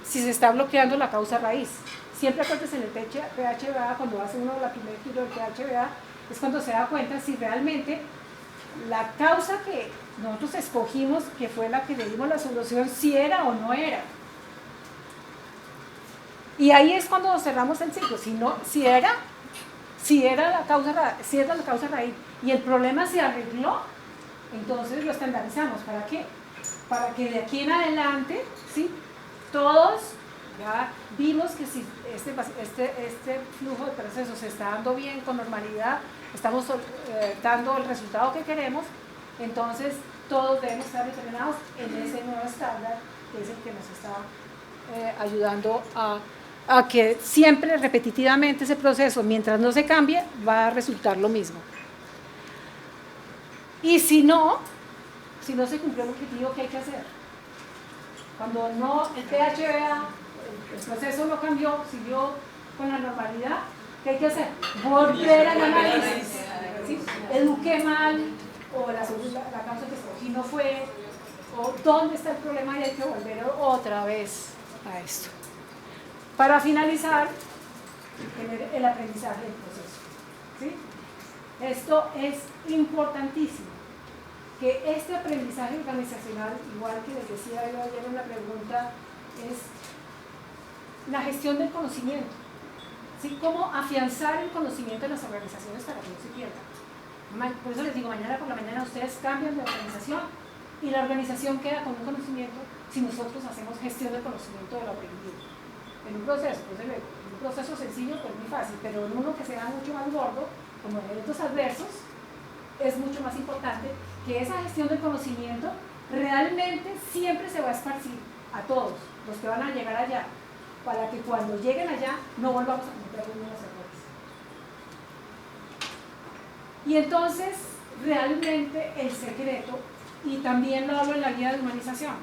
si se está bloqueando la causa raíz. Siempre acuérdense en el PHBA, cuando hace uno la primer giro del PHBA, es cuando se da cuenta si realmente la causa que nosotros escogimos, que fue la que le dimos la solución, si era o no era. Y ahí es cuando cerramos el ciclo. Si era la causa raíz y el problema se arregló, entonces lo estandarizamos. ¿Para qué? Para que de aquí en adelante, ¿sí?, todos ya vimos que si este flujo de procesos se está dando bien, con normalidad, estamos dando el resultado que queremos, entonces todos debemos estar determinados en ese nuevo estándar, que es el que nos está ayudando a que siempre, repetitivamente, ese proceso, mientras no se cambie, va a resultar lo mismo. Y si no se cumplió el objetivo, ¿qué hay que hacer? Cuando el PHBA, el proceso no cambió, siguió con la normalidad, ¿qué hay que hacer? Volver al análisis. ¿Sí? Eduqué mal, o la causa que escogí no fue, o dónde está el problema y hay que volver otra vez a esto. Para finalizar, tener el aprendizaje del proceso. ¿Sí? Esto es importantísimo, que este aprendizaje organizacional, igual que les decía yo ayer en la pregunta, es la gestión del conocimiento. ¿Sí? Cómo afianzar el conocimiento de las organizaciones para que no se pierda. Por eso les digo, mañana por la mañana ustedes cambian de organización y la organización queda con un conocimiento si nosotros hacemos gestión del conocimiento de lo aprendido. En un proceso, pues en un proceso sencillo, pues muy fácil, pero en uno que sea mucho más gordo, como en eventos adversos, es mucho más importante que esa gestión del conocimiento realmente siempre se va a esparcir a todos los que van a llegar allá, para que cuando lleguen allá no volvamos a cometer los mismos errores. Y entonces, realmente el secreto, y también lo hablo en la guía de humanización,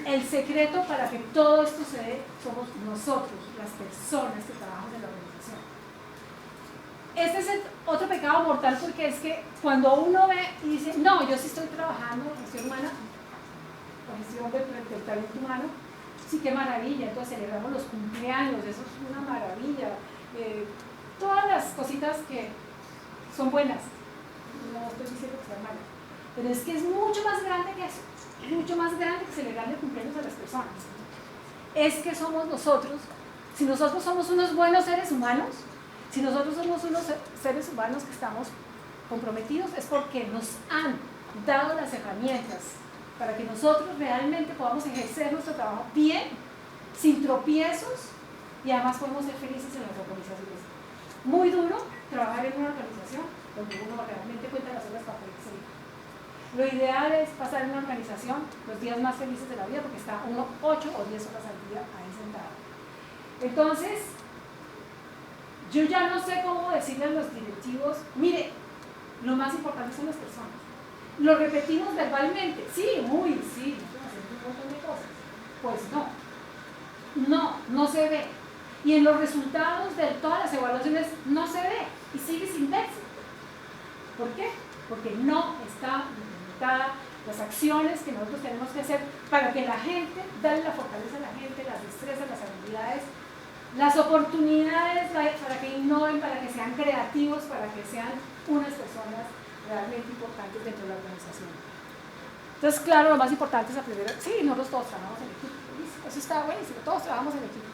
el secreto para que todo esto se dé somos nosotros, las personas que trabajamos en la organización. Este es el otro pecado mortal, porque es que cuando uno ve y dice, no, yo sí estoy trabajando en gestión humana, o gestión del talento humano, sí, qué maravilla, entonces celebramos los cumpleaños, eso es una maravilla, todas las cositas que son buenas, no estoy diciendo que sean malas, Pero es que es mucho más grande que eso, mucho más grande que celebrarle cumpleaños a las personas. Es que somos nosotros, si nosotros somos unos buenos seres humanos, si nosotros somos unos seres humanos que estamos comprometidos, es porque nos han dado las herramientas para que nosotros realmente podamos ejercer nuestro trabajo bien, sin tropiezos, y además podemos ser felices en las organizaciones. Muy duro trabajar en una organización donde uno realmente cuenta las horas para poder seguir. Lo ideal es pasar en una organización los días más felices de la vida porque está uno 8 o 10 horas al día ahí sentado. Entonces, yo ya no sé cómo decirle a los directivos, mire, lo más importante son las personas. Lo repetimos verbalmente, sí, sí, hacemos un montón de cosas. Pues no se ve. Y en los resultados de todas las evaluaciones no se ve y sigue sin verse. ¿Por qué? Porque no está implementadas las acciones que nosotros tenemos que hacer para que la gente, darle la fortaleza a la gente, las destrezas, las habilidades, las oportunidades para que innoven, para que sean creativos, para que sean unas personas realmente importantes dentro de la organización. Entonces, claro, lo más importante es aprender, sí, nosotros todos trabajamos en equipo, eso está buenísimo, todos trabajamos en equipo.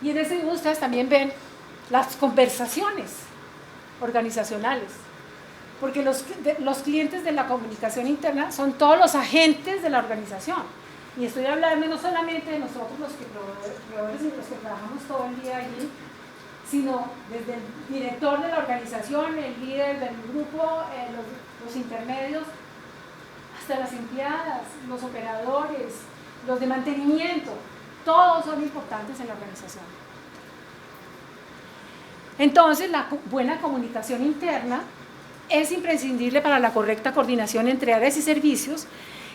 Y en ese ustedes también ven las conversaciones organizacionales, porque los clientes de la comunicación interna son todos los agentes de la organización. Y estoy hablando no solamente de nosotros, los que proveedores y los que trabajamos todo el día allí, sino desde el director de la organización, el líder del grupo, los intermedios, hasta las empleadas, los operadores, los de mantenimiento, todos son importantes en la organización. Entonces, la buena comunicación interna es imprescindible para la correcta coordinación entre áreas y servicios,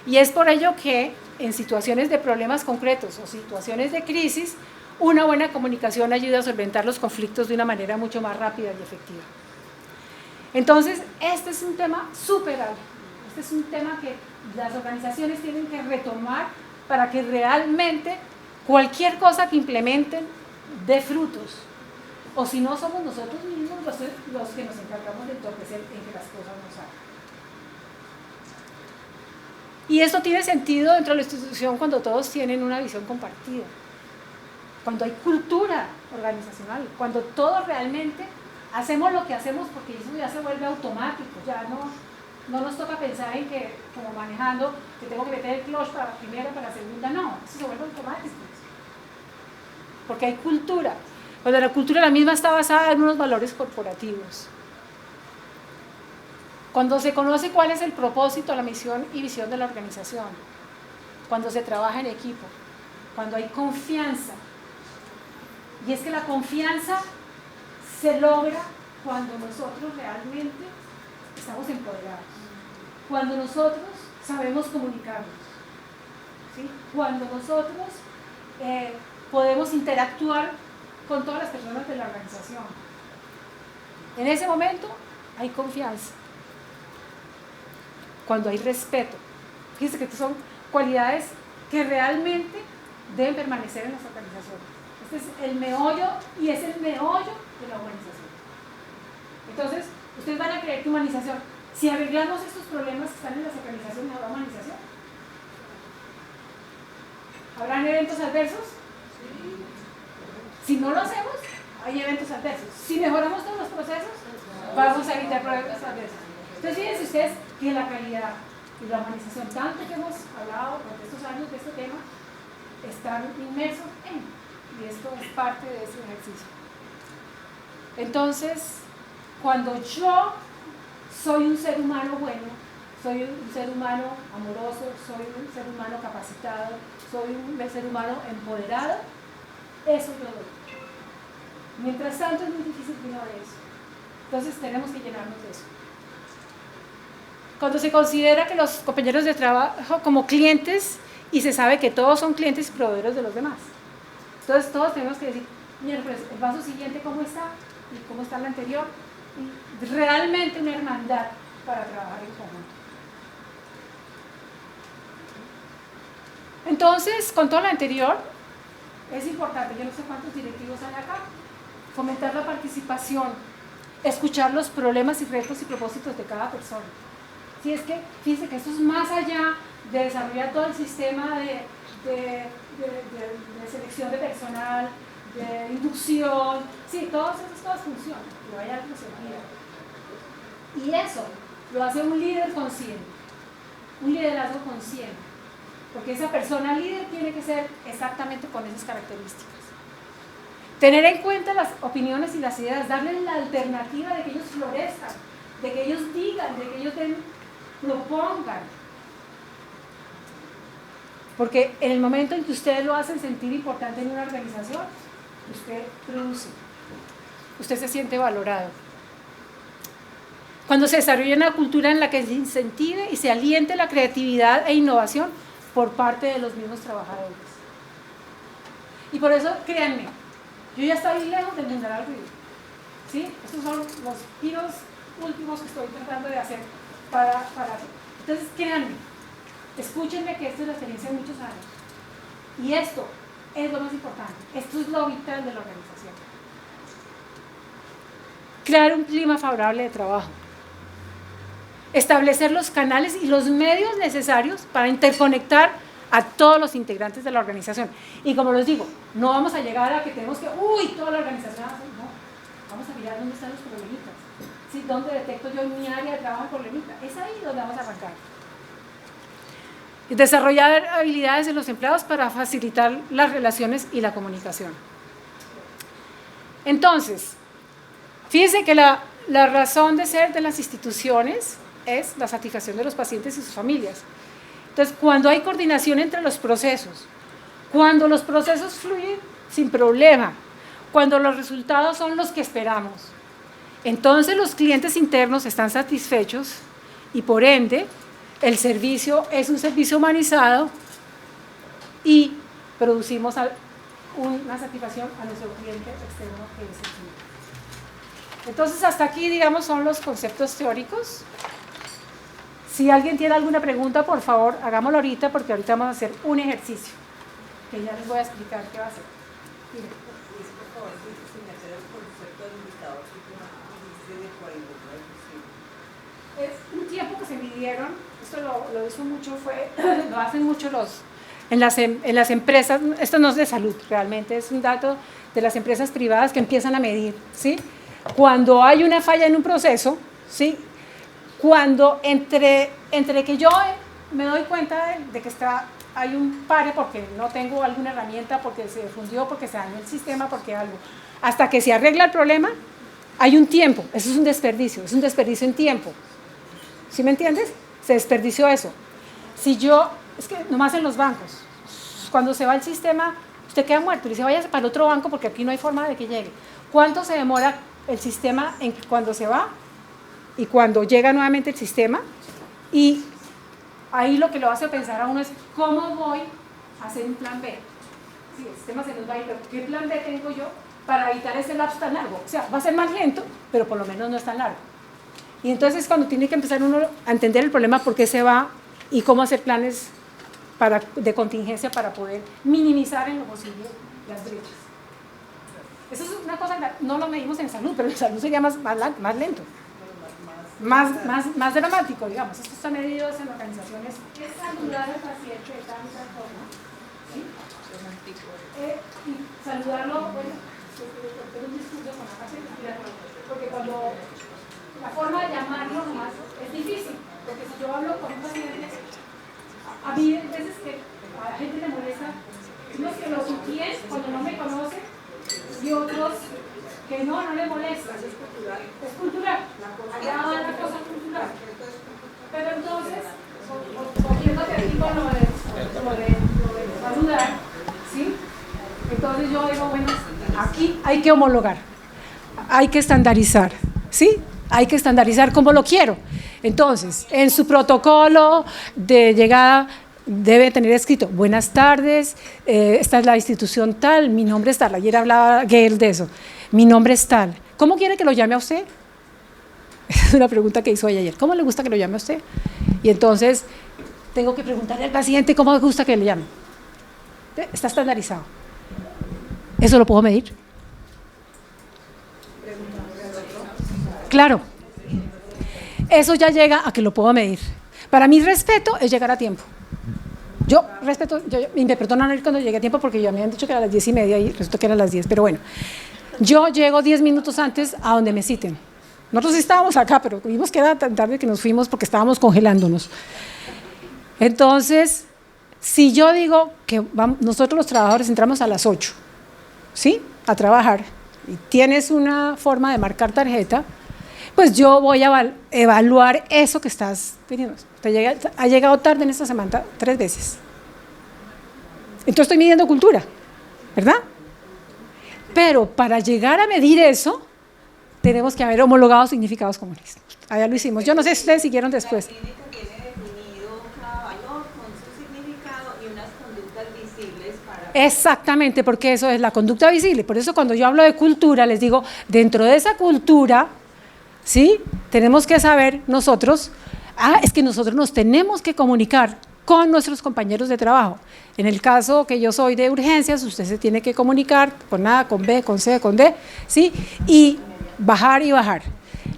y es por ello que en situaciones de problemas concretos o situaciones de crisis, una buena comunicación ayuda a solventar los conflictos de una manera mucho más rápida y efectiva. Entonces, este es un tema súper alto, este es un tema que las organizaciones tienen que retomar para que realmente cualquier cosa que implementen dé frutos, o si no somos nosotros mismos los que nos encargamos de entorpecer en que las cosas no salgan. Y esto tiene sentido dentro de la institución cuando todos tienen una visión compartida, cuando hay cultura organizacional, cuando todos realmente hacemos lo que hacemos porque eso ya se vuelve automático, ya no nos toca pensar en que, como manejando, que tengo que meter el clutch para la primera, para la segunda, no, eso se vuelve automático, porque hay cultura. Cuando la cultura la misma está basada en unos valores corporativos. Cuando se conoce cuál es el propósito, la misión y visión de la organización. Cuando se trabaja en equipo. Cuando hay confianza. Y es que la confianza se logra cuando nosotros realmente estamos empoderados. Cuando nosotros sabemos comunicarnos. ¿Sí? Cuando nosotros podemos interactuar con todas las personas de la organización. En ese momento hay confianza. Cuando hay respeto. Fíjense que son cualidades que realmente deben permanecer en las organizaciones. Este es el meollo y es el meollo de la humanización. Entonces, ustedes van a creer que humanización, si arreglamos estos problemas que están en las organizaciones, ¿habrá humanización? ¿Habrán eventos adversos? Si no lo hacemos, hay eventos adversos. Si mejoramos todos los procesos, vamos a evitar problemas adversos. Entonces, fíjense ustedes que la calidad y la humanización, tanto que hemos hablado durante estos años de este tema, están inmersos y esto es parte de ese ejercicio. Entonces, cuando yo soy un ser humano bueno, soy un ser humano amoroso, soy un ser humano capacitado, soy un ser humano empoderado, eso yo lo doy. Mientras tanto es muy difícil que uno de eso. Entonces tenemos que llenarnos de eso. Cuando se considera que los compañeros de trabajo como clientes y se sabe que todos son clientes y proveedores de los demás. Entonces todos tenemos que decir, miércoles, el paso siguiente cómo está y cómo está el anterior. Y realmente una hermandad para trabajar en conjunto. Entonces, con todo lo anterior, es importante, yo no sé cuántos directivos hay acá, fomentar la participación, escuchar los problemas y retos y propósitos de cada persona. Si es que, fíjense que esto es más allá de desarrollar todo el sistema de selección de personal, de inducción, sí, todas esas cosas funcionan, pero hay algo que se olvida. Y eso lo hace un líder consciente, un liderazgo consciente, porque esa persona líder tiene que ser exactamente con esas características. Tener en cuenta las opiniones y las ideas, darles la alternativa de que ellos florezcan, de que ellos digan, de que ellos propongan. Porque en el momento en que ustedes lo hacen sentir importante en una organización, usted produce, usted se siente valorado. Cuando se desarrolla una cultura en la que se incentive y se aliente la creatividad e innovación por parte de los mismos trabajadores. Y por eso, créanme, yo ya estoy lejos del mundo al ruido. ¿Sí? Estos son los tiros últimos que estoy tratando de hacer para. Entonces, créanme, escúchenme que esto es la experiencia de muchos años. Y esto es lo más importante. Esto es lo vital de la organización. Crear un clima favorable de trabajo. Establecer los canales y los medios necesarios para interconectar a todos los integrantes de la organización. Y como les digo, no vamos a llegar a que tenemos que, toda la organización, no, vamos a mirar dónde están los problemitas, ¿sí? ¿Dónde detecto yo en mi área de trabajo el problemita? Es ahí donde vamos a arrancar. Y desarrollar habilidades en los empleados para facilitar las relaciones y la comunicación. Entonces, fíjense que la razón de ser de las instituciones es la satisfacción de los pacientes y sus familias. Entonces, cuando hay coordinación entre los procesos, cuando los procesos fluyen sin problema, cuando los resultados son los que esperamos, entonces los clientes internos están satisfechos y por ende el servicio es un servicio humanizado y producimos una satisfacción a nuestro cliente externo que es el cliente. Entonces, hasta aquí, digamos, son los conceptos teóricos. Si alguien tiene alguna pregunta, por favor, hagámoslo ahorita, porque ahorita vamos a hacer un ejercicio, que ya les voy a explicar qué va a hacer. Miren. Por favor, sin hacer el concepto del indicador de Es un tiempo que se midieron, esto lo hizo mucho, lo hacen mucho en las empresas, esto no es de salud realmente, es un dato de las empresas privadas que empiezan a medir, ¿sí? Cuando hay una falla en un proceso, ¿sí? Cuando entre que yo me doy cuenta de que hay un pare porque no tengo alguna herramienta, porque se fundió, porque se dañó el sistema, porque algo, hasta que se arregla el problema, hay un tiempo, eso es un desperdicio en tiempo. ¿Sí me entiendes? Se desperdició eso. Es que nomás en los bancos, cuando se va el sistema, usted queda muerto y dice, váyase para el otro banco porque aquí no hay forma de que llegue. ¿Cuánto se demora el sistema cuando se va y cuando llega nuevamente el sistema? Y ahí lo que lo hace pensar a uno es, ¿cómo voy a hacer un plan B? Sí, el sistema se nos va a ir, pero ¿qué plan B tengo yo para evitar ese lapso tan largo? O sea, va a ser más lento, pero por lo menos no es tan largo. Y entonces cuando tiene que empezar uno a entender el problema, por qué se va y cómo hacer planes de contingencia para poder minimizar en lo posible las brechas. Eso es una cosa, no lo medimos en salud, pero en salud sería más lento, más dramático, digamos. Esto está medido en organizaciones. Es saludar al paciente de tal forma, ¿sí? Y saludarlo, bueno, tener un discurso con la paciente, porque cuando la forma de llamarlo nomás es difícil, porque si yo hablo con un paciente, a mí hay veces que a la gente le molesta, unos que lo sugieren cuando no me conoce y otros que no le molesta. Es cultural. Allá va la cosa cultural. Pero entonces, cogiéndote aquí con lo de saludar, ¿sí? Entonces yo digo, bueno, aquí hay que homologar, hay que estandarizar, ¿sí? Hay que estandarizar como lo quiero. Entonces, en su protocolo de llegada debe tener escrito, buenas tardes, esta es la institución tal, mi nombre es tal. Ayer hablaba Gail de eso, mi nombre es tal. ¿Cómo quiere que lo llame a usted? Es una pregunta que hizo ella ayer. ¿Cómo le gusta que lo llame a usted? Y entonces, tengo que preguntarle al paciente cómo le gusta que le llame. Está estandarizado. ¿Eso lo puedo medir? Claro. eso ya llega a que lo puedo medir. Para mí respeto es llegar a tiempo. Yo respeto, y me perdonan cuando llegué a tiempo porque ya me han dicho que era las 10:30 y resulta que era las 10, pero bueno, yo llego 10 minutos antes a donde me citen. Nosotros sí estábamos acá, pero vimos que era tan tarde que nos fuimos porque estábamos congelándonos. Entonces, si yo digo que nosotros los trabajadores entramos a las 8, ¿sí? A trabajar, y tienes una forma de marcar tarjeta, pues yo voy a evaluar eso que estás teniendo. Ha llegado tarde en esta semana 3 veces. Entonces estoy midiendo cultura, ¿verdad? Pero para llegar a medir eso, tenemos que haber homologado significados comunes. Allá lo hicimos. Yo no sé si ustedes siguieron después. La clínica tiene definido cada valor con su significado y unas conductas visibles para... Exactamente, porque eso es la conducta visible. Por eso cuando yo hablo de cultura, les digo, dentro de esa cultura, ¿sí? Tenemos que saber nosotros, es que nosotros nos tenemos que comunicar con nuestros compañeros de trabajo. En el caso que yo soy de urgencias, usted se tiene que comunicar con A, con B, con C, con D, ¿sí? Y bajar y bajar.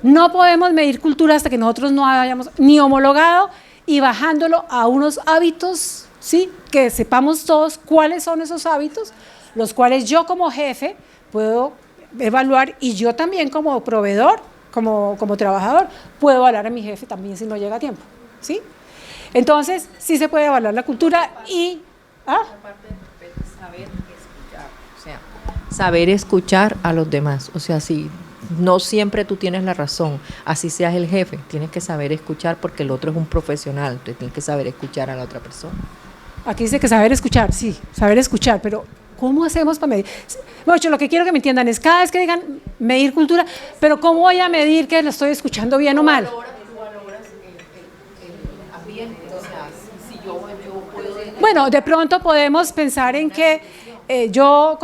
No podemos medir cultura hasta que nosotros no hayamos ni homologado y bajándolo a unos hábitos, ¿sí? Que sepamos todos cuáles son esos hábitos, los cuales yo como jefe puedo evaluar y yo también como proveedor, como trabajador, puedo evaluar a mi jefe también si no llega a tiempo, ¿sí? Entonces, sí se puede evaluar la cultura y... Aparte del respeto es saber escuchar, o sea, saber escuchar a los demás, o sea, si no siempre tú tienes la razón, así seas el jefe, tienes que saber escuchar porque el otro es un profesional, tú tienes que saber escuchar a la otra persona. Aquí dice que saber escuchar, sí, saber escuchar, pero ¿cómo hacemos para medir? Bueno, lo que quiero que me entiendan es cada vez que digan medir cultura, pero ¿cómo voy a medir que lo estoy escuchando bien o mal? Bueno, de pronto podemos pensar en que yo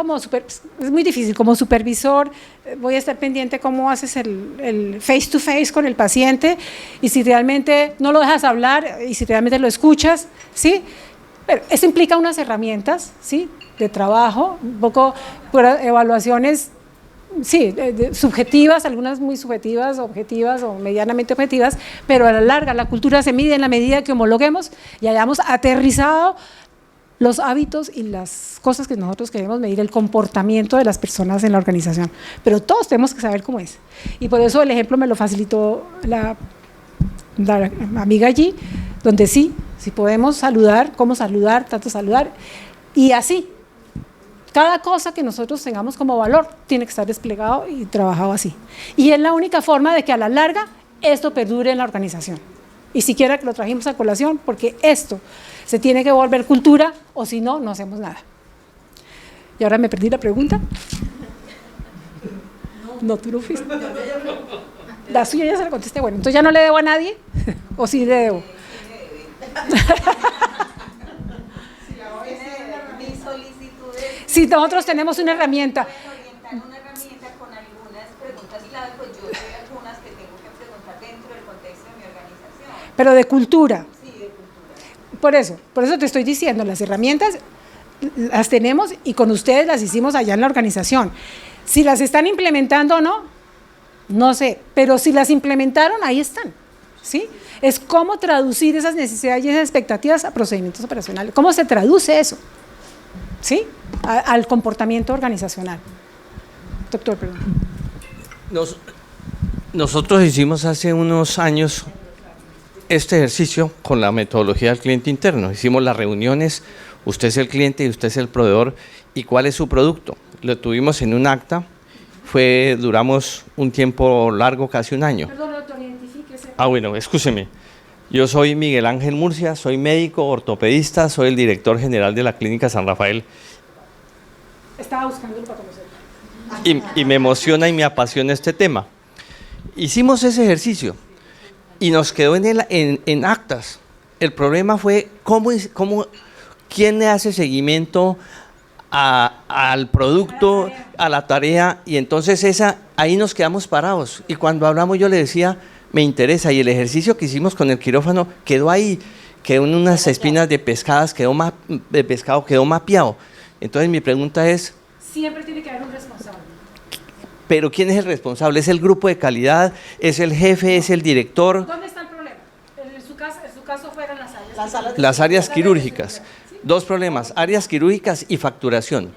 es muy difícil, como supervisor, voy a estar pendiente cómo haces el face to face con el paciente y si realmente no lo dejas hablar y si realmente lo escuchas, ¿sí? Pero eso implica unas herramientas, ¿sí? De trabajo, un poco evaluaciones, sí, subjetivas, algunas muy subjetivas, objetivas o medianamente objetivas, pero a la larga la cultura se mide en la medida que homologuemos y hayamos aterrizado los hábitos y las cosas que nosotros queremos medir, el comportamiento de las personas en la organización. Pero todos tenemos que saber cómo es. Y por eso el ejemplo me lo facilitó la amiga allí, donde sí podemos saludar, cómo saludar, tanto saludar, y así. Cada cosa que nosotros tengamos como valor tiene que estar desplegado y trabajado así. Y es la única forma de que a la larga esto perdure en la organización. Y siquiera que lo trajimos a colación, porque esto se tiene que volver cultura, o si no, no hacemos nada. Y ahora me perdí la pregunta. No, tú no fuiste. La suya ya se la contesté. Bueno, entonces ya no le debo a nadie, o sí le debo. Si nosotros tenemos una herramienta. Una herramienta con algunas preguntas clave, pues yo sé algunas que tengo que preguntar dentro del contexto de mi organización. Pero de cultura. Sí, de cultura. Por eso te estoy diciendo, las herramientas las tenemos y con ustedes las hicimos allá en la organización. Si las están implementando o no, no sé, pero si las implementaron, ahí están, ¿sí? Es cómo traducir esas necesidades y esas expectativas a procedimientos operacionales. ¿Cómo se traduce eso? ¿Sí? Al comportamiento organizacional. Doctor, perdón. Nosotros hicimos hace unos años este ejercicio con la metodología del cliente interno. Hicimos las reuniones, usted es el cliente y usted es el proveedor, ¿y cuál es su producto? Lo tuvimos en un acta, duramos un tiempo largo, casi un año. Perdón, doctor, identifíquese. Bueno, escúcheme. Yo soy Miguel Ángel Murcia, soy médico, ortopedista, soy el director general de la Clínica San Rafael. Estaba buscándolo para conocerlo. Y me emociona y me apasiona este tema. Hicimos ese ejercicio y nos quedó en actas. El problema fue quién le hace seguimiento al producto, a la tarea, y entonces ahí nos quedamos parados. Y cuando hablamos yo le decía, me interesa, y el ejercicio que hicimos con el quirófano quedó ahí, quedó en unas espinas de pescado quedó mapeado. Entonces mi pregunta es... Siempre tiene que haber un responsable. pero ¿quién es el responsable? ¿Es el grupo de calidad? ¿Es el jefe? ¿Es el director? ¿Dónde está el problema? En su caso fueron las áreas. Las áreas quirúrgicas. Dos problemas, áreas quirúrgicas y facturación.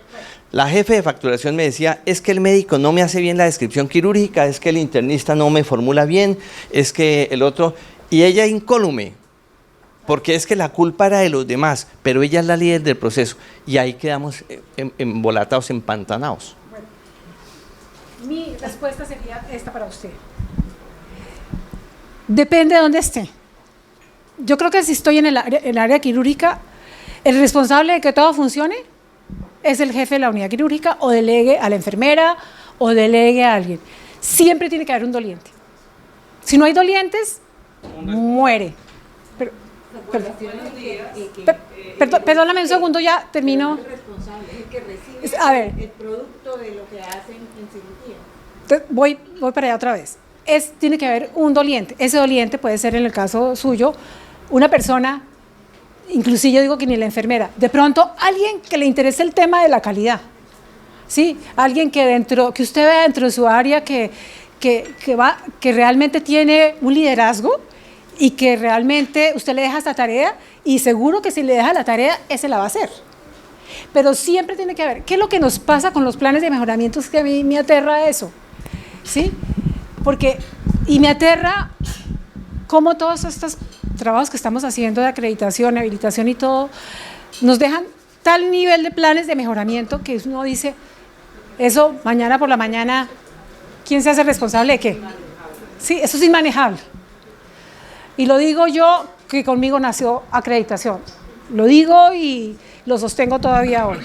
La jefe de facturación me decía, es que el médico no me hace bien la descripción quirúrgica, es que el internista no me formula bien, es que el otro... Y ella incólume, porque es que la culpa era de los demás, pero ella es la líder del proceso. Y ahí quedamos embolatados, empantanados. Bueno, mi respuesta sería esta para usted. Depende de dónde esté. Yo creo que si estoy en el área quirúrgica, el responsable de que todo funcione es el jefe de la unidad quirúrgica, o delegue a la enfermera, o delegue a alguien. Siempre tiene que haber un doliente. Si no hay dolientes, muere. Perdóname un segundo, ya termino. A ver, el producto de lo que hacen en cirugía. voy para allá otra vez. Tiene que haber un doliente. Ese doliente puede ser, en el caso suyo, una persona, inclusive yo digo que ni la enfermera, de pronto alguien que le interese el tema de la calidad, ¿sí? Alguien que usted vea dentro de su área que realmente tiene un liderazgo y que realmente usted le deja esta tarea, y seguro que si le deja la tarea, ese la va a hacer. Pero siempre tiene que haber, ¿qué es lo que nos pasa con los planes de mejoramiento? Es que a mí me aterra eso, ¿sí? Y me aterra cómo todos estos trabajos que estamos haciendo de acreditación, habilitación y todo, nos dejan tal nivel de planes de mejoramiento que uno dice, eso mañana por la mañana, ¿quién se hace responsable de qué? Sí, eso es inmanejable. Y lo digo yo, que conmigo nació acreditación. Lo digo y lo sostengo todavía hoy.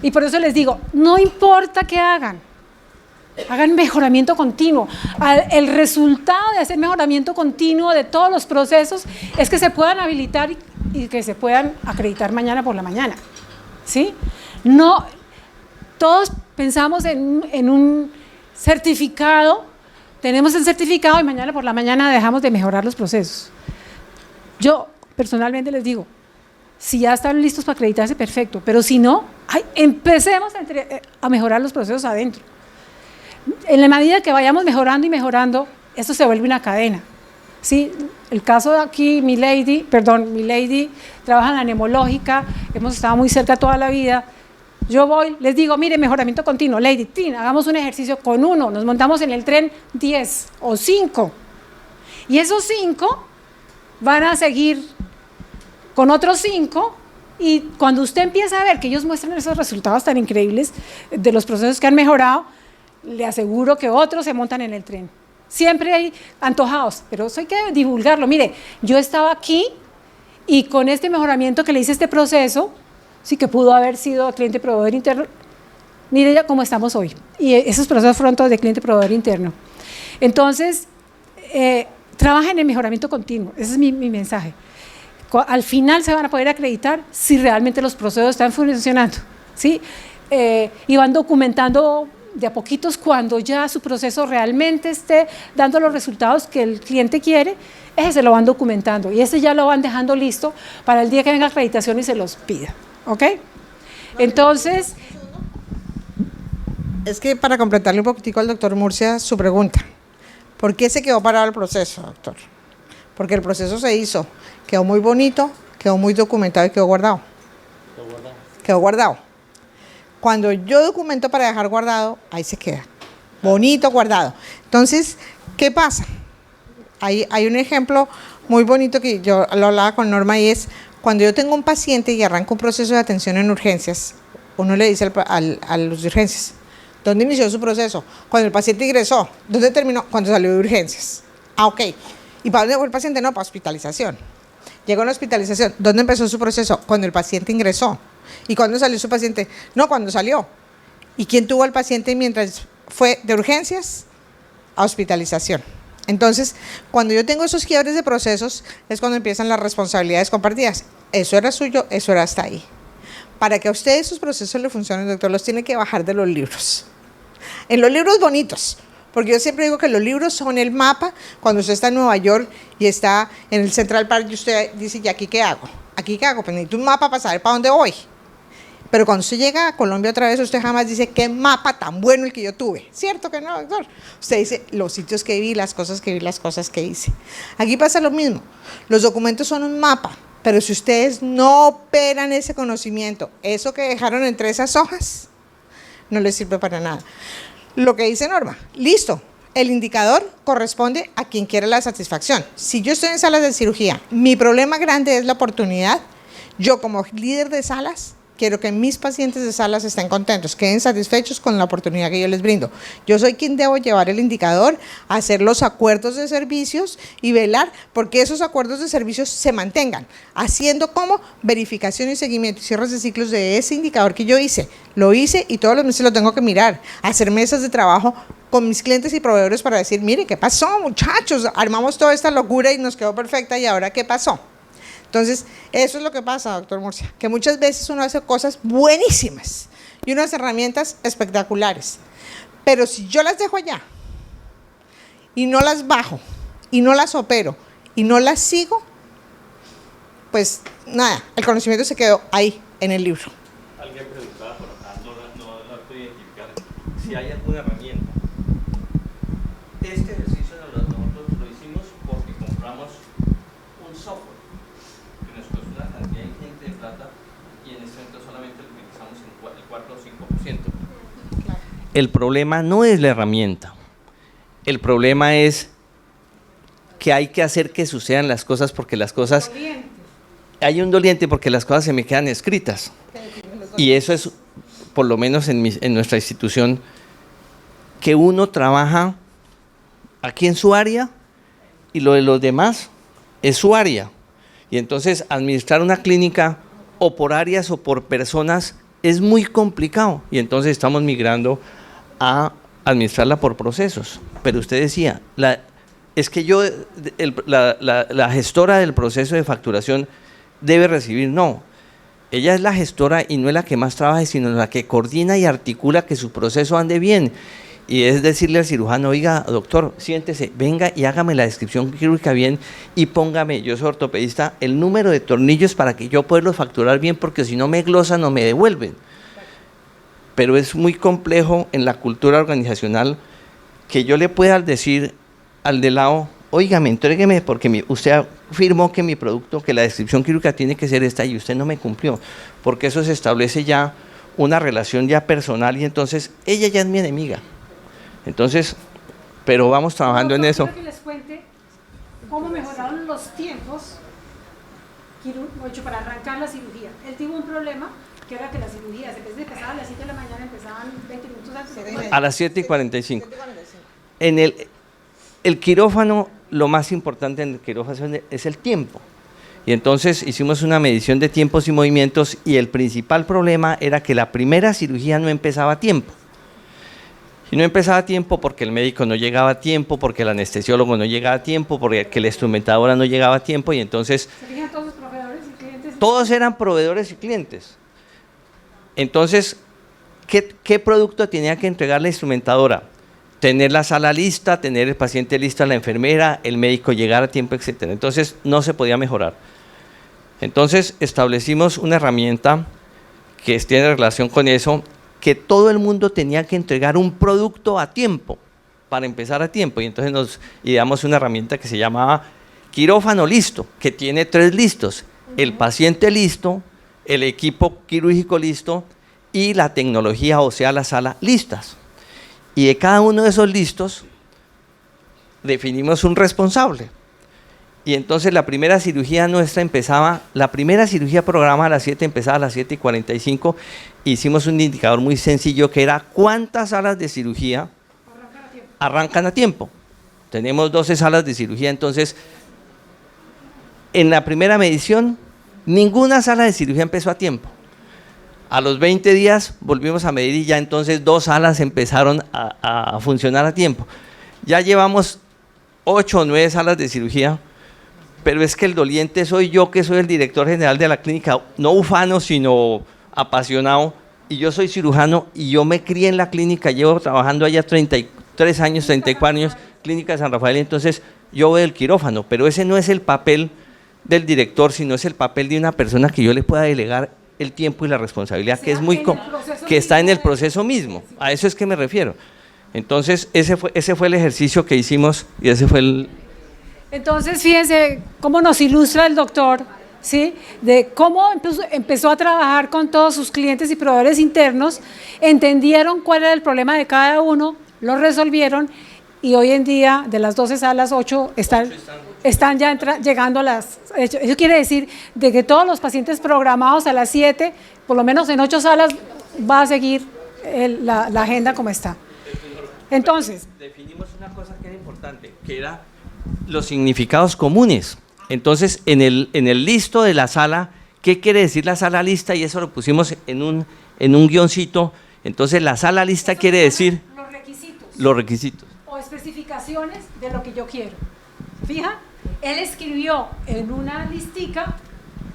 Y por eso les digo, no importa qué hagan mejoramiento continuo. El resultado de hacer mejoramiento continuo de todos los procesos es que se puedan habilitar y que se puedan acreditar mañana por la mañana, ¿sí? No, todos pensamos en un certificado, tenemos el certificado y mañana por la mañana dejamos de mejorar los procesos. Yo personalmente les digo, si ya están listos para acreditarse, perfecto, pero si no, empecemos a mejorar los procesos adentro. En la medida que vayamos mejorando y mejorando, esto se vuelve una cadena, ¿sí? El caso de aquí, mi lady trabaja en la neumológica, hemos estado muy cerca toda la vida. Yo voy, les digo, mire, mejoramiento continuo, lady, hagamos un ejercicio con 1, nos montamos en el tren 10 o 5, y esos 5 van a seguir con otros 5, y cuando usted empieza a ver que ellos muestran esos resultados tan increíbles de los procesos que han mejorado, le aseguro que otros se montan en el tren. Siempre hay antojados, pero eso hay que divulgarlo. Mire, yo estaba aquí y con este mejoramiento que le hice este proceso, sí, que pudo haber sido cliente proveedor interno, mire ya cómo estamos hoy. Y esos procesos fueron todos de cliente proveedor interno. Entonces, trabajen en mejoramiento continuo, ese es mi mensaje. Al final se van a poder acreditar si realmente los procesos están funcionando, ¿sí? Y van documentando de a poquitos. Cuando ya su proceso realmente esté dando los resultados que el cliente quiere, ese se lo van documentando y ese ya lo van dejando listo para el día que venga acreditación y se los pida, ¿ok? Entonces, es que para completarle un poquitico al doctor Murcia su pregunta, ¿por qué se quedó parado el proceso, doctor? Porque el proceso se hizo, quedó muy bonito, quedó muy documentado y quedó guardado. Quedó guardado. Cuando yo documento para dejar guardado, ahí se queda, bonito, guardado. Entonces, ¿qué pasa? Hay un ejemplo muy bonito que yo lo hablaba con Norma, y es cuando yo tengo un paciente y arranco un proceso de atención en urgencias, uno le dice a los de urgencias, ¿dónde inició su proceso? Cuando el paciente ingresó. ¿Dónde terminó? Cuando salió de urgencias. Ah, ok. ¿Y para dónde fue el paciente? No, para hospitalización. Llegó a la hospitalización. ¿Dónde empezó su proceso? Cuando el paciente ingresó. ¿Y cuándo salió su paciente? No, cuando salió. ¿Y quién tuvo al paciente mientras fue de urgencias a hospitalización? Entonces, cuando yo tengo esos quiebres de procesos, es cuando empiezan las responsabilidades compartidas. Eso era suyo, eso era hasta ahí. Para que a ustedes esos procesos le funcionen, doctor, los tiene que bajar de los libros. En los libros bonitos, porque yo siempre digo que los libros son el mapa. Cuando usted está en Nueva York y está en el Central Park y usted dice, ¿y aquí qué hago? ¿Aquí qué hago? Pues necesito un mapa para saber para dónde voy. Pero cuando usted llega a Colombia otra vez, usted jamás dice, qué mapa tan bueno el que yo tuve. ¿Cierto que no, doctor? Usted dice, los sitios que vi, las cosas que vi, las cosas que hice. Aquí pasa lo mismo. Los documentos son un mapa, pero si ustedes no operan ese conocimiento, eso que dejaron entre esas hojas, no les sirve para nada. Lo que dice Norma, listo. El indicador corresponde a quien quiera la satisfacción. Si yo estoy en salas de cirugía, mi problema grande es la oportunidad. Yo como líder de salas, quiero que mis pacientes de salas estén contentos, queden satisfechos con la oportunidad que yo les brindo. Yo soy quien debo llevar el indicador, hacer los acuerdos de servicios y velar porque esos acuerdos de servicios se mantengan, haciendo como verificación y seguimiento y cierres de ciclos de ese indicador que yo hice. Lo hice y todos los meses lo tengo que mirar, hacer mesas de trabajo con mis clientes y proveedores para decir, mire, ¿qué pasó, muchachos? Armamos toda esta locura y nos quedó perfecta, ¿y ahora qué pasó? Entonces, eso es lo que pasa, doctor Murcia, que muchas veces uno hace cosas buenísimas y unas herramientas espectaculares, pero si yo las dejo allá y no las bajo y no las opero y no las sigo, pues nada, el conocimiento se quedó ahí, en el libro. Alguien preguntaba por acá, no puedo identificar si hay alguna herramienta. Este ejercicio nosotros lo hicimos porque compramos un software que nos costó una cantidad ingente de plata y en este momento solamente lo utilizamos en el 4 o 5%. Claro. El problema no es la herramienta, el problema es que hay que hacer que sucedan las cosas porque las cosas… Hay un doliente porque las cosas se me quedan escritas y eso es, por lo menos en nuestra institución, que uno trabaja aquí en su área y lo de los demás es su área. Y entonces administrar una clínica o por áreas o por personas es muy complicado. Y entonces estamos migrando a administrarla por procesos. Pero usted decía, la gestora del proceso de facturación debe recibir, no. Ella es la gestora y no es la que más trabaja, sino la que coordina y articula que su proceso ande bien. Y es decirle al cirujano, oiga, doctor, siéntese, venga y hágame la descripción quirúrgica bien y póngame, yo soy ortopedista, el número de tornillos para que yo pueda facturar bien, porque si no me glosan o me devuelven. Pero es muy complejo en la cultura organizacional que yo le pueda decir al de lado, óigame, entrégueme porque usted afirmó que mi producto, que la descripción quirúrgica tiene que ser esta y usted no me cumplió, porque eso se establece ya una relación ya personal y entonces ella ya es mi enemiga. Entonces, pero vamos trabajando en eso. Quiero que les cuente cómo mejoraron los tiempos para arrancar la cirugía. Él tuvo un problema que era que las cirugías, en vez de empezar a las 7 de la mañana, empezaban 20 minutos antes. A las 7:45. En el quirófano, lo más importante en el quirófano es el tiempo. Y entonces hicimos una medición de tiempos y movimientos y el principal problema era que la primera cirugía no empezaba a tiempo. Y no empezaba a tiempo porque el médico no llegaba a tiempo, porque el anestesiólogo no llegaba a tiempo, porque la instrumentadora no llegaba a tiempo y entonces… ¿Serían todos los proveedores y clientes? Todos eran proveedores y clientes. Entonces, ¿qué producto tenía que entregar la instrumentadora? Tener la sala lista, tener el paciente listo, la enfermera, el médico llegar a tiempo, etc. Entonces, no se podía mejorar. Entonces, establecimos una herramienta que tiene relación con eso, que todo el mundo tenía que entregar un producto a tiempo, para empezar a tiempo. Y entonces nos ideamos una herramienta que se llamaba quirófano listo, que tiene 3 listos, el paciente listo, el equipo quirúrgico listo y la tecnología, o sea, la sala listas. Y de cada uno de esos listos definimos un responsable. Y entonces la primera cirugía nuestra empezaba, la primera cirugía programada a las 7 empezaba a las 7:45. Hicimos un indicador muy sencillo que era cuántas salas de cirugía arrancan a tiempo. Tenemos 12 salas de cirugía, entonces en la primera medición ninguna sala de cirugía empezó a tiempo. A los 20 días volvimos a medir y ya entonces 2 salas empezaron a funcionar a tiempo. Ya llevamos 8 o 9 salas de cirugía, pero es que el doliente soy yo, que soy el director general de la clínica, no ufano, sino apasionado, y yo soy cirujano y yo me crié en la clínica, llevo trabajando allá 33 años, 34 años, Clínica de San Rafael, entonces yo veo el quirófano, pero ese no es el papel del director, sino es el papel de una persona que yo le pueda delegar el tiempo y la responsabilidad que es que está en el proceso mismo. A eso es que me refiero. Entonces, ese fue el ejercicio que hicimos y ese fue el... Entonces, fíjense cómo nos ilustra el doctor, ¿sí? De cómo empezó a trabajar con todos sus clientes y proveedores internos, entendieron cuál era el problema de cada uno, lo resolvieron y hoy en día de las 12 salas, 8 están ya llegando a las... Eso quiere decir de que todos los pacientes programados a las 7, por lo menos en 8 salas, va a seguir la agenda como está. Entonces... Definimos una cosa que era importante, que era los significados comunes. Entonces, en el listo de la sala, ¿qué quiere decir la sala lista? Y eso lo pusimos en un guioncito. Entonces, la sala lista quiere decir... Los requisitos. O especificaciones de lo que yo quiero. Fija, él escribió en una listica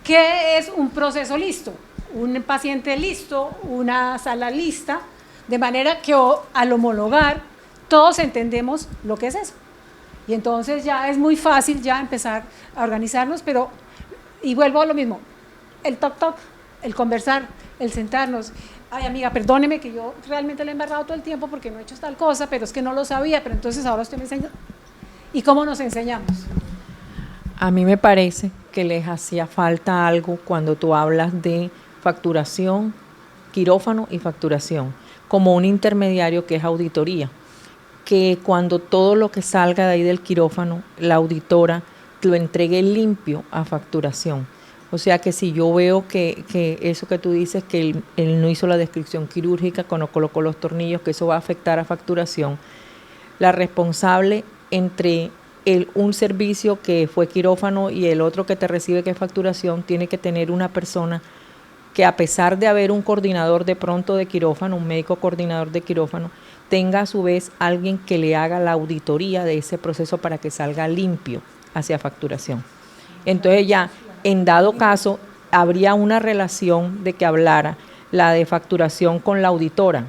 qué es un proceso listo, un paciente listo, una sala lista, de manera que al homologar todos entendemos lo que es eso. Y entonces ya es muy fácil ya empezar a organizarnos, pero, y vuelvo a lo mismo, el toc, el conversar, el sentarnos. Ay, amiga, perdóneme que yo realmente le he embarrado todo el tiempo porque no he hecho tal cosa, pero es que no lo sabía, pero entonces ahora usted me enseña. ¿Y cómo nos enseñamos? A mí me parece que les hacía falta algo cuando tú hablas de facturación, quirófano y facturación, como un intermediario que es auditoría, que cuando todo lo que salga de ahí del quirófano, la auditora lo entregue limpio a facturación. O sea que si yo veo que eso que tú dices, que él no hizo la descripción quirúrgica, cuando colocó los tornillos, que eso va a afectar a facturación, la responsable entre un servicio que fue quirófano y el otro que te recibe que es facturación, tiene que tener una persona que, a pesar de haber un coordinador de pronto de quirófano, un médico coordinador de quirófano, tenga a su vez alguien que le haga la auditoría de ese proceso para que salga limpio hacia facturación. Entonces ya, en dado caso, habría una relación de que hablara la de facturación con la auditora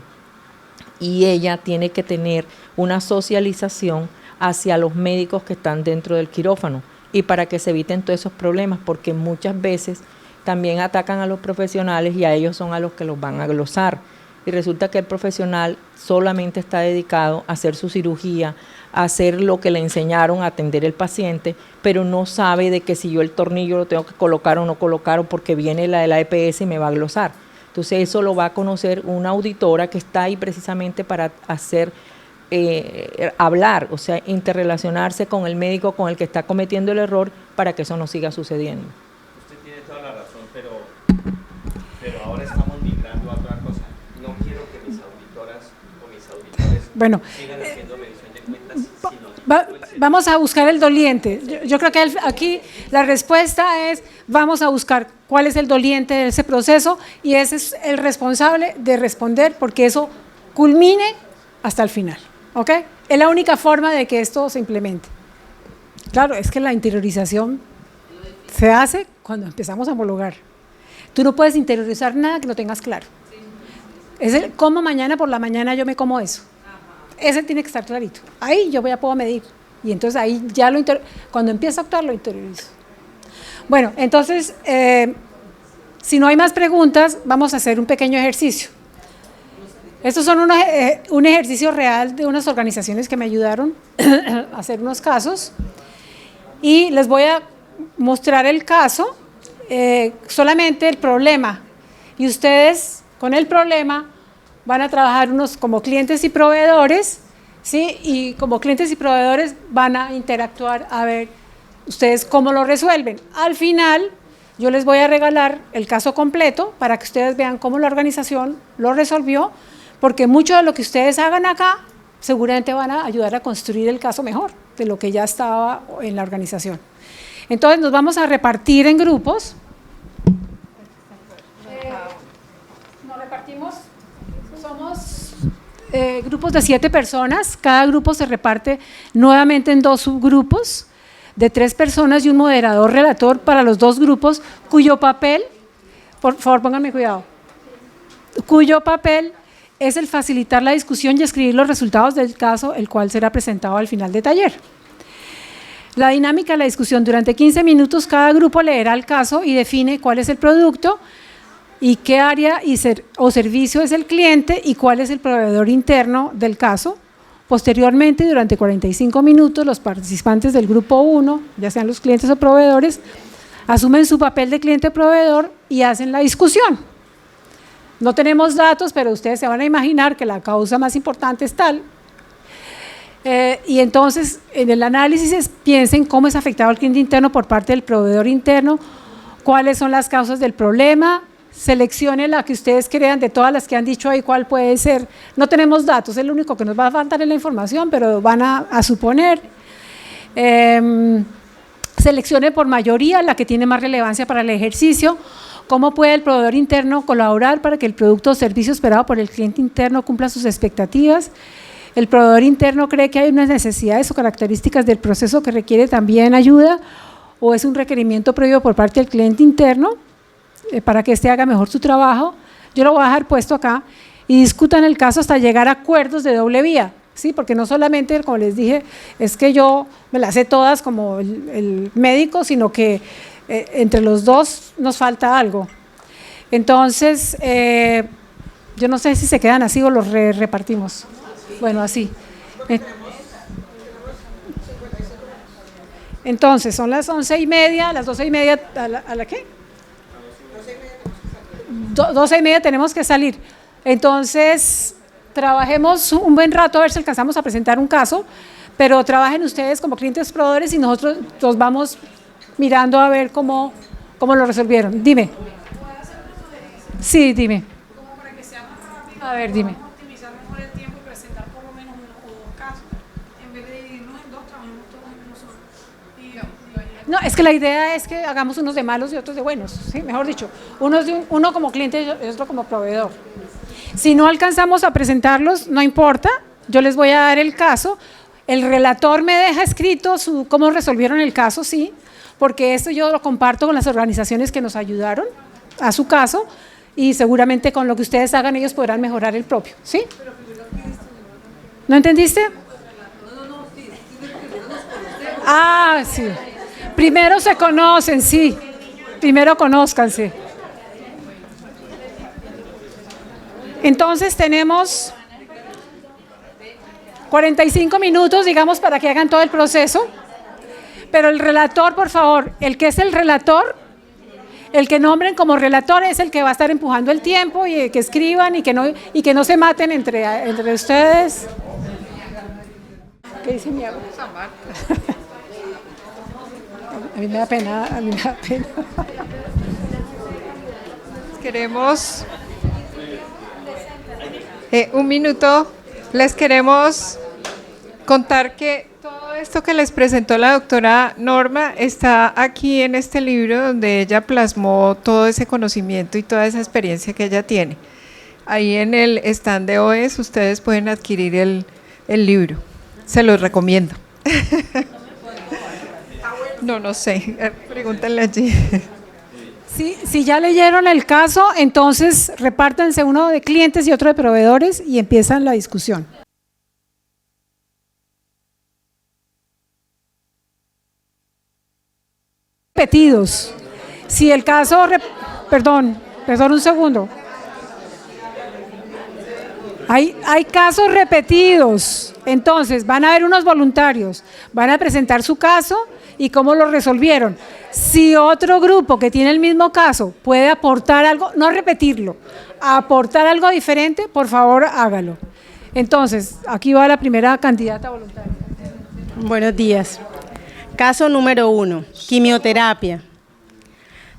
y ella tiene que tener una socialización hacia los médicos que están dentro del quirófano y para que se eviten todos esos problemas, porque muchas veces también atacan a los profesionales y a ellos son a los que los van a glosar. Y resulta que el profesional solamente está dedicado a hacer su cirugía, a hacer lo que le enseñaron, a atender el paciente, pero no sabe de que si yo el tornillo lo tengo que colocar o no colocar, o porque viene la de la EPS y me va a glosar. Entonces eso lo va a conocer una auditora que está ahí precisamente para hacer hablar, o sea, interrelacionarse con el médico con el que está cometiendo el error para que eso no siga sucediendo. Usted tiene toda la razón, pero ahora estamos migrando a otra cosa. No quiero que mis auditoras o mis auditores sigan haciendo medición de cuentas. Vamos a buscar el doliente. Yo creo que aquí la respuesta es: vamos a buscar cuál es el doliente de ese proceso y ese es el responsable de responder porque eso culmine hasta el final. ¿Ok? Es la única forma de que esto se implemente. Claro, es que la interiorización se hace cuando empezamos a homologar. Tú no puedes interiorizar nada que no tengas claro. Es el cómo mañana por la mañana yo me como eso. Ese tiene que estar clarito. Ahí yo puedo medir. Y entonces ahí ya cuando empiezo a actuar lo interiorizo. Bueno, entonces, si no hay más preguntas, vamos a hacer un pequeño ejercicio. Estos son un ejercicio real de unas organizaciones que me ayudaron a hacer unos casos y les voy a mostrar el caso, solamente el problema, y ustedes con el problema van a trabajar unos como clientes y proveedores, ¿sí? Y como clientes y proveedores van a interactuar a ver ustedes cómo lo resuelven. Al final yo les voy a regalar el caso completo para que ustedes vean cómo la organización lo resolvió, porque mucho de lo que ustedes hagan acá seguramente van a ayudar a construir el caso mejor de lo que ya estaba en la organización. Entonces nos vamos a repartir en grupos. Nos repartimos, somos grupos de 7 personas, cada grupo se reparte nuevamente en 2 subgrupos de 3 personas y un moderador relator para los 2 grupos, cuyo papel, por favor pónganme cuidado, cuyo papel es el facilitar la discusión y escribir los resultados del caso, el cual será presentado al final del taller. La dinámica de la discusión: durante 15 minutos cada grupo leerá el caso y define cuál es el producto y qué área o servicio es el cliente y cuál es el proveedor interno del caso. Posteriormente, durante 45 minutos, los participantes del grupo 1, ya sean los clientes o proveedores, asumen su papel de cliente-proveedor y hacen la discusión. No tenemos datos, pero ustedes se van a imaginar que la causa más importante es tal. Y entonces, en el análisis, piensen cómo es afectado el cliente interno por parte del proveedor interno, cuáles son las causas del problema, seleccionen la que ustedes crean de todas las que han dicho ahí, cuál puede ser. No tenemos datos, es lo único que nos va a faltar en la información, pero van a suponer. Seleccione por mayoría la que tiene más relevancia para el ejercicio. ¿Cómo puede el proveedor interno colaborar para que el producto o servicio esperado por el cliente interno cumpla sus expectativas? ¿El proveedor interno cree que hay unas necesidades o características del proceso que requiere también ayuda? ¿O es un requerimiento previo por parte del cliente interno para que éste haga mejor su trabajo? Yo lo voy a dejar puesto acá y discutan el caso hasta llegar a acuerdos de doble vía. Sí, porque no solamente, como les dije, es que yo me las sé todas como el médico, sino que entre los dos nos falta algo. Entonces, yo no sé si se quedan así o los repartimos. Bueno, así. Entonces, son las 11:30, las 12:30, ¿a la qué? 12:30 tenemos que salir. Entonces, trabajemos un buen rato a ver si alcanzamos a presentar un caso, pero trabajen ustedes como clientes proveedores y nosotros los vamos mirando a ver cómo lo resolvieron. Dime. Sí, dime. Como para que sea más rápido. A ver, dime. Optimizar mejor el tiempo y presentar por lo menos uno o dos casos. En vez de dividirnos en dos, trabajemos todos en uno solo. No, es que la idea es que hagamos unos de malos y otros de buenos, ¿sí? Mejor dicho, uno como cliente y otro como proveedor. Si no alcanzamos a presentarlos, no importa, yo les voy a dar el caso. El relator me deja escrito cómo resolvieron el caso, sí, porque esto yo lo comparto con las organizaciones que nos ayudaron a su caso y seguramente con lo que ustedes hagan ellos podrán mejorar el propio, ¿sí? ¿No entendiste? Ah, sí. Primero se conocen, sí. Primero conózcanse. Entonces tenemos 45 minutos, digamos, para que hagan todo el proceso. Pero el relator, por favor, el que es el relator, el que nombren como relator es el que va a estar empujando el tiempo y que escriban y que no se maten entre ustedes. ¿Qué dice mi abuela? A mí me da pena, Queremos un minuto, les queremos contar que todo esto que les presentó la doctora Norma está aquí en este libro donde ella plasmó todo ese conocimiento y toda esa experiencia que ella tiene. Ahí en el stand de OES ustedes pueden adquirir el libro, se los recomiendo. No sé, pregúntenle allí. Sí, si ya leyeron el caso, entonces repártanse uno de clientes y otro de proveedores y empiezan la discusión. Repetidos. Si el caso, perdón un segundo. Hay casos repetidos, entonces van a haber unos voluntarios, van a presentar su caso y cómo lo resolvieron. Si otro grupo que tiene el mismo caso puede aportar algo, no repetirlo, aportar algo diferente, por favor hágalo. Entonces, aquí va la primera candidata voluntaria. Buenos días. Caso número 1, quimioterapia.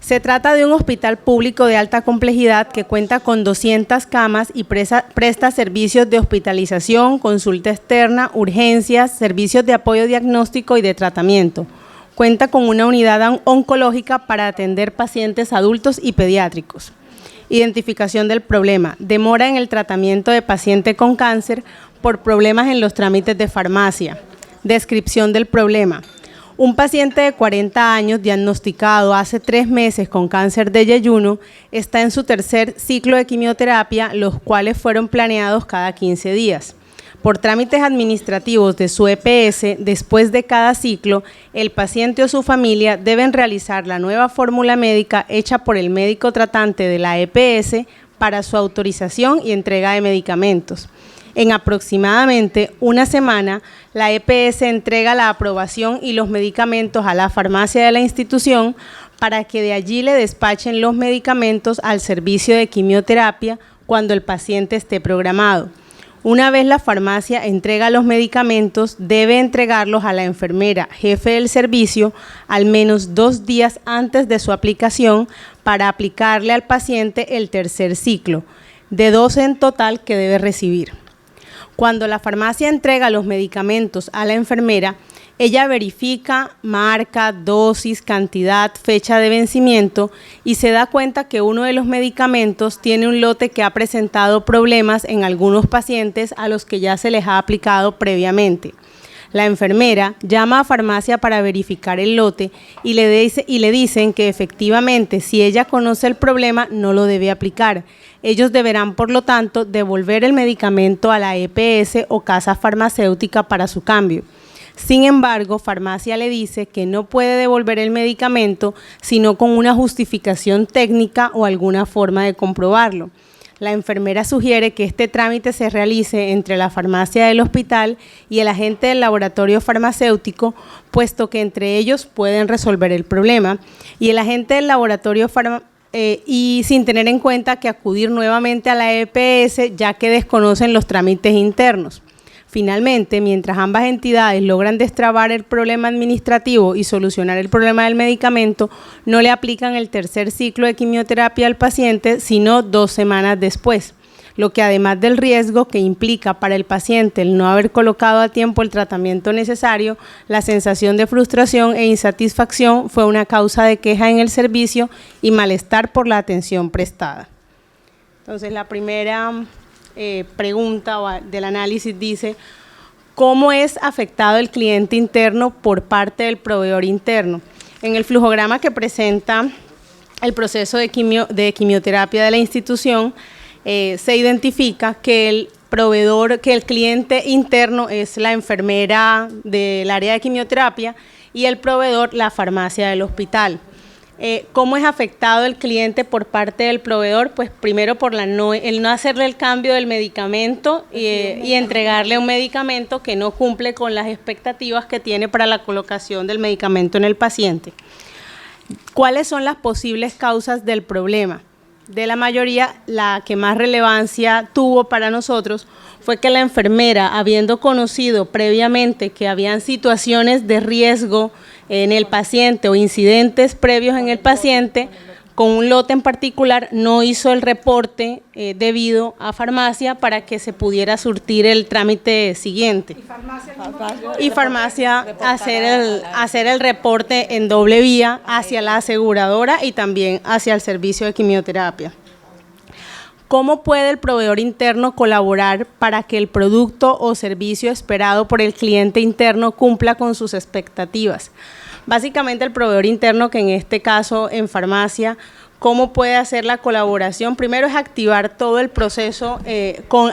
Se trata de un hospital público de alta complejidad que cuenta con 200 camas y presta servicios de hospitalización, consulta externa, urgencias, servicios de apoyo diagnóstico y de tratamiento. Cuenta con una unidad oncológica para atender pacientes adultos y pediátricos. Identificación del problema. Demora en el tratamiento de paciente con cáncer por problemas en los trámites de farmacia. Descripción del problema. Un paciente de 40 años diagnosticado hace 3 meses con cáncer de yeyuno está en su tercer ciclo de quimioterapia, los cuales fueron planeados cada 15 días. Por trámites administrativos de su EPS, después de cada ciclo, el paciente o su familia deben realizar la nueva fórmula médica hecha por el médico tratante de la EPS para su autorización y entrega de medicamentos. En aproximadamente una semana, la EPS entrega la aprobación y los medicamentos a la farmacia de la institución para que de allí le despachen los medicamentos al servicio de quimioterapia cuando el paciente esté programado. Una vez la farmacia entrega los medicamentos, debe entregarlos a la enfermera jefe del servicio al menos 2 días antes de su aplicación para aplicarle al paciente el tercer ciclo, de 12 en total que debe recibir. Cuando la farmacia entrega los medicamentos a la enfermera, ella verifica marca, dosis, cantidad, fecha de vencimiento y se da cuenta que uno de los medicamentos tiene un lote que ha presentado problemas en algunos pacientes a los que ya se les ha aplicado previamente. La enfermera llama a farmacia para verificar el lote y le dicen que efectivamente, si ella conoce el problema, no lo debe aplicar. Ellos deberán, por lo tanto, devolver el medicamento a la EPS o casa farmacéutica para su cambio. Sin embargo, farmacia le dice que no puede devolver el medicamento sino con una justificación técnica o alguna forma de comprobarlo. La enfermera sugiere que este trámite se realice entre la farmacia del hospital y el agente del laboratorio farmacéutico, puesto que entre ellos pueden resolver el problema, y el agente del laboratorio y sin tener en cuenta que acudir nuevamente a la EPS ya que desconocen los trámites internos. Finalmente, mientras ambas entidades logran destrabar el problema administrativo y solucionar el problema del medicamento, no le aplican el tercer ciclo de quimioterapia al paciente, sino 2 semanas después, lo que además del riesgo que implica para el paciente el no haber colocado a tiempo el tratamiento necesario, la sensación de frustración e insatisfacción fue una causa de queja en el servicio y malestar por la atención prestada. Entonces, la primera pregunta del análisis dice: ¿cómo es afectado el cliente interno por parte del proveedor interno? En el flujograma que presenta el proceso de quimioterapia de la institución, se identifica que el cliente interno es la enfermera del área de quimioterapia y el proveedor la farmacia del hospital. ¿Cómo es afectado el cliente por parte del proveedor? Pues primero por el no hacerle el cambio del medicamento y entregarle un medicamento que no cumple con las expectativas que tiene para la colocación del medicamento en el paciente. ¿Cuáles son las posibles causas del problema? De la mayoría, la que más relevancia tuvo para nosotros fue que la enfermera, habiendo conocido previamente que habían situaciones de riesgo en el paciente o incidentes previos en el paciente, con un lote en particular, no hizo el reporte debido a farmacia para que se pudiera surtir el trámite siguiente. Y farmacia hacer el reporte en doble vía hacia la aseguradora y también hacia el servicio de quimioterapia. ¿Cómo puede el proveedor interno colaborar para que el producto o servicio esperado por el cliente interno cumpla con sus expectativas? Básicamente, el proveedor interno, que en este caso en farmacia, ¿cómo puede hacer la colaboración? Primero es activar todo el proceso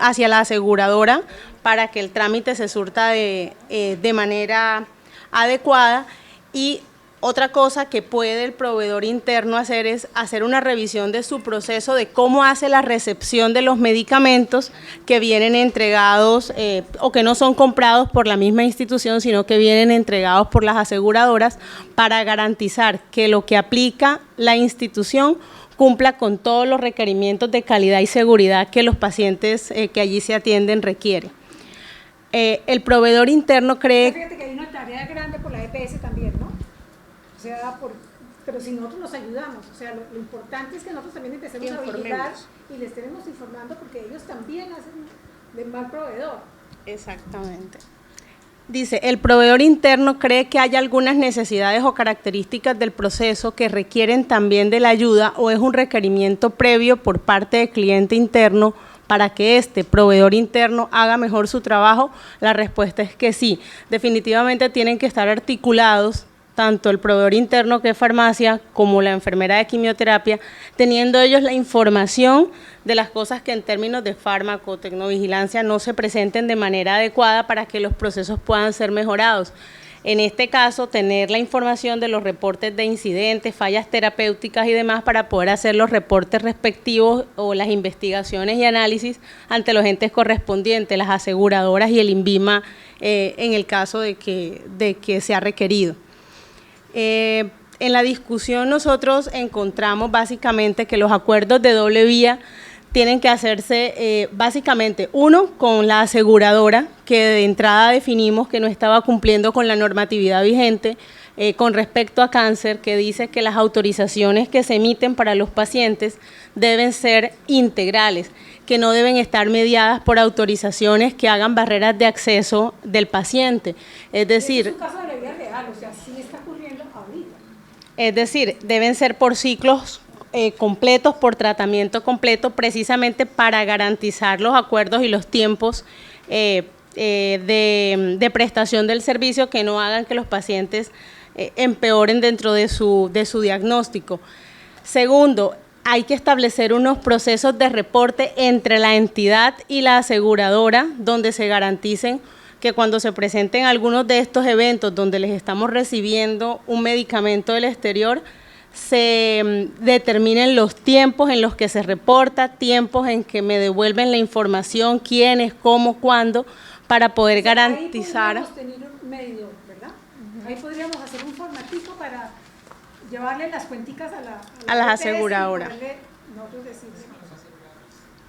hacia la aseguradora para que el trámite se surta de manera adecuada. Y otra cosa que puede el proveedor interno hacer es hacer una revisión de su proceso de cómo hace la recepción de los medicamentos que vienen entregados o que no son comprados por la misma institución, sino que vienen entregados por las aseguradoras, para garantizar que lo que aplica la institución cumpla con todos los requerimientos de calidad y seguridad que los pacientes que allí se atienden requieren. El proveedor interno cree... Fíjate que hay una tarea grande por la EPS también, ¿no? O sea, pero si nosotros nos ayudamos, o sea, lo importante es que nosotros también empecemos a vigilar y les estemos informando, porque ellos también hacen de mal proveedor. Exactamente. Dice, el proveedor interno cree que hay algunas necesidades o características del proceso que requieren también de la ayuda o es un requerimiento previo por parte del cliente interno para que este proveedor interno haga mejor su trabajo. La respuesta es que sí, definitivamente tienen que estar articulados tanto el proveedor interno que es farmacia como la enfermera de quimioterapia, teniendo ellos la información de las cosas que en términos de fármaco, tecnovigilancia no se presenten de manera adecuada para que los procesos puedan ser mejorados. En este caso, tener la información de los reportes de incidentes, fallas terapéuticas y demás para poder hacer los reportes respectivos o las investigaciones y análisis ante los entes correspondientes, las aseguradoras y el INVIMA en el caso de que sea requerido. En la discusión nosotros encontramos básicamente que los acuerdos de doble vía tienen que hacerse básicamente, uno, con la aseguradora, que de entrada definimos que no estaba cumpliendo con la normatividad vigente con respecto a cáncer, que dice que las autorizaciones que se emiten para los pacientes deben ser integrales, que no deben estar mediadas por autorizaciones que hagan barreras de acceso del paciente. Es decir, es un caso de la vida real, o sea, sí está ocurriendo ahorita. Es decir, deben ser por ciclos completos, por tratamiento completo, precisamente para garantizar los acuerdos y los tiempos de prestación del servicio, que no hagan que los pacientes empeoren dentro de su diagnóstico. Segundo, hay que establecer unos procesos de reporte entre la entidad y la aseguradora, donde se garanticen que cuando se presenten algunos de estos eventos donde les estamos recibiendo un medicamento del exterior, se determinen los tiempos en los que se reporta, tiempos en que me devuelven la información, quiénes, cómo, cuándo, para poder garantizar. Ahí podríamos tener un medidor, ¿verdad? Ahí podríamos hacer un formatico para llevarle las cuenticas a las EPS aseguradoras. Y nosotros decirle.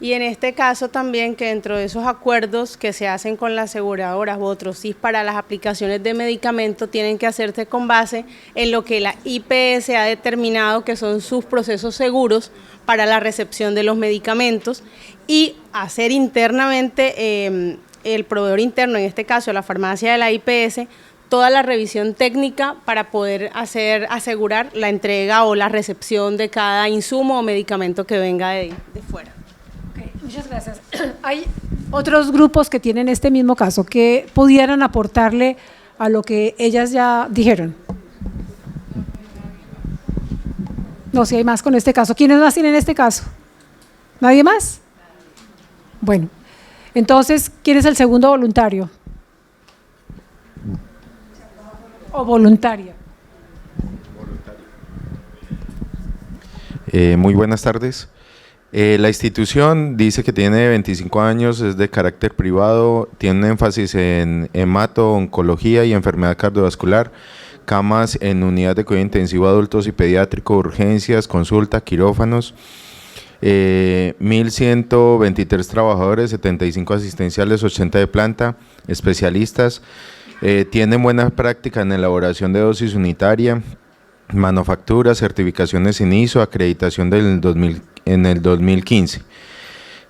Y en este caso también que dentro de esos acuerdos que se hacen con las aseguradoras u otros CIS para las aplicaciones de medicamentos tienen que hacerse con base en lo que la IPS ha determinado que son sus procesos seguros para la recepción de los medicamentos y hacer internamente el proveedor interno, en este caso la farmacia de la IPS, toda la revisión técnica para poder asegurar la entrega o la recepción de cada insumo o medicamento que venga de fuera. Muchas gracias. Hay otros grupos que tienen este mismo caso que pudieran aportarle a lo que ellas ya dijeron. No, si hay más con este caso. ¿Quiénes más tienen este caso? ¿Nadie más? Bueno, entonces, ¿quién es el segundo voluntario? ¿O voluntaria? Muy buenas tardes. La institución dice que tiene 25 años, es de carácter privado, tiene un énfasis en hemato, oncología y enfermedad cardiovascular, camas en unidad de cuidado intensivo adultos y pediátrico, urgencias, consulta, quirófanos, 1.123 trabajadores, 75 asistenciales, 80 de planta, especialistas, tiene buena práctica en elaboración de dosis unitaria, manufactura, certificaciones en ISO, acreditación en el 2015.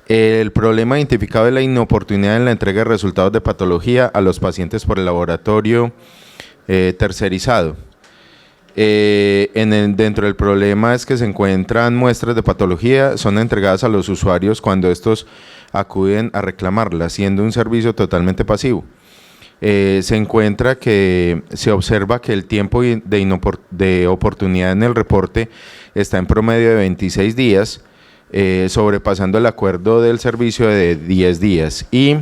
El problema identificado es la inoportunidad en la entrega de resultados de patología a los pacientes por el laboratorio tercerizado. Dentro del problema es que se encuentran muestras de patología, son entregadas a los usuarios cuando estos acuden a reclamarlas, siendo un servicio totalmente pasivo. Se encuentra que se observa que el tiempo de oportunidad en el reporte está en promedio de 26 días, sobrepasando el acuerdo del servicio de 10 días y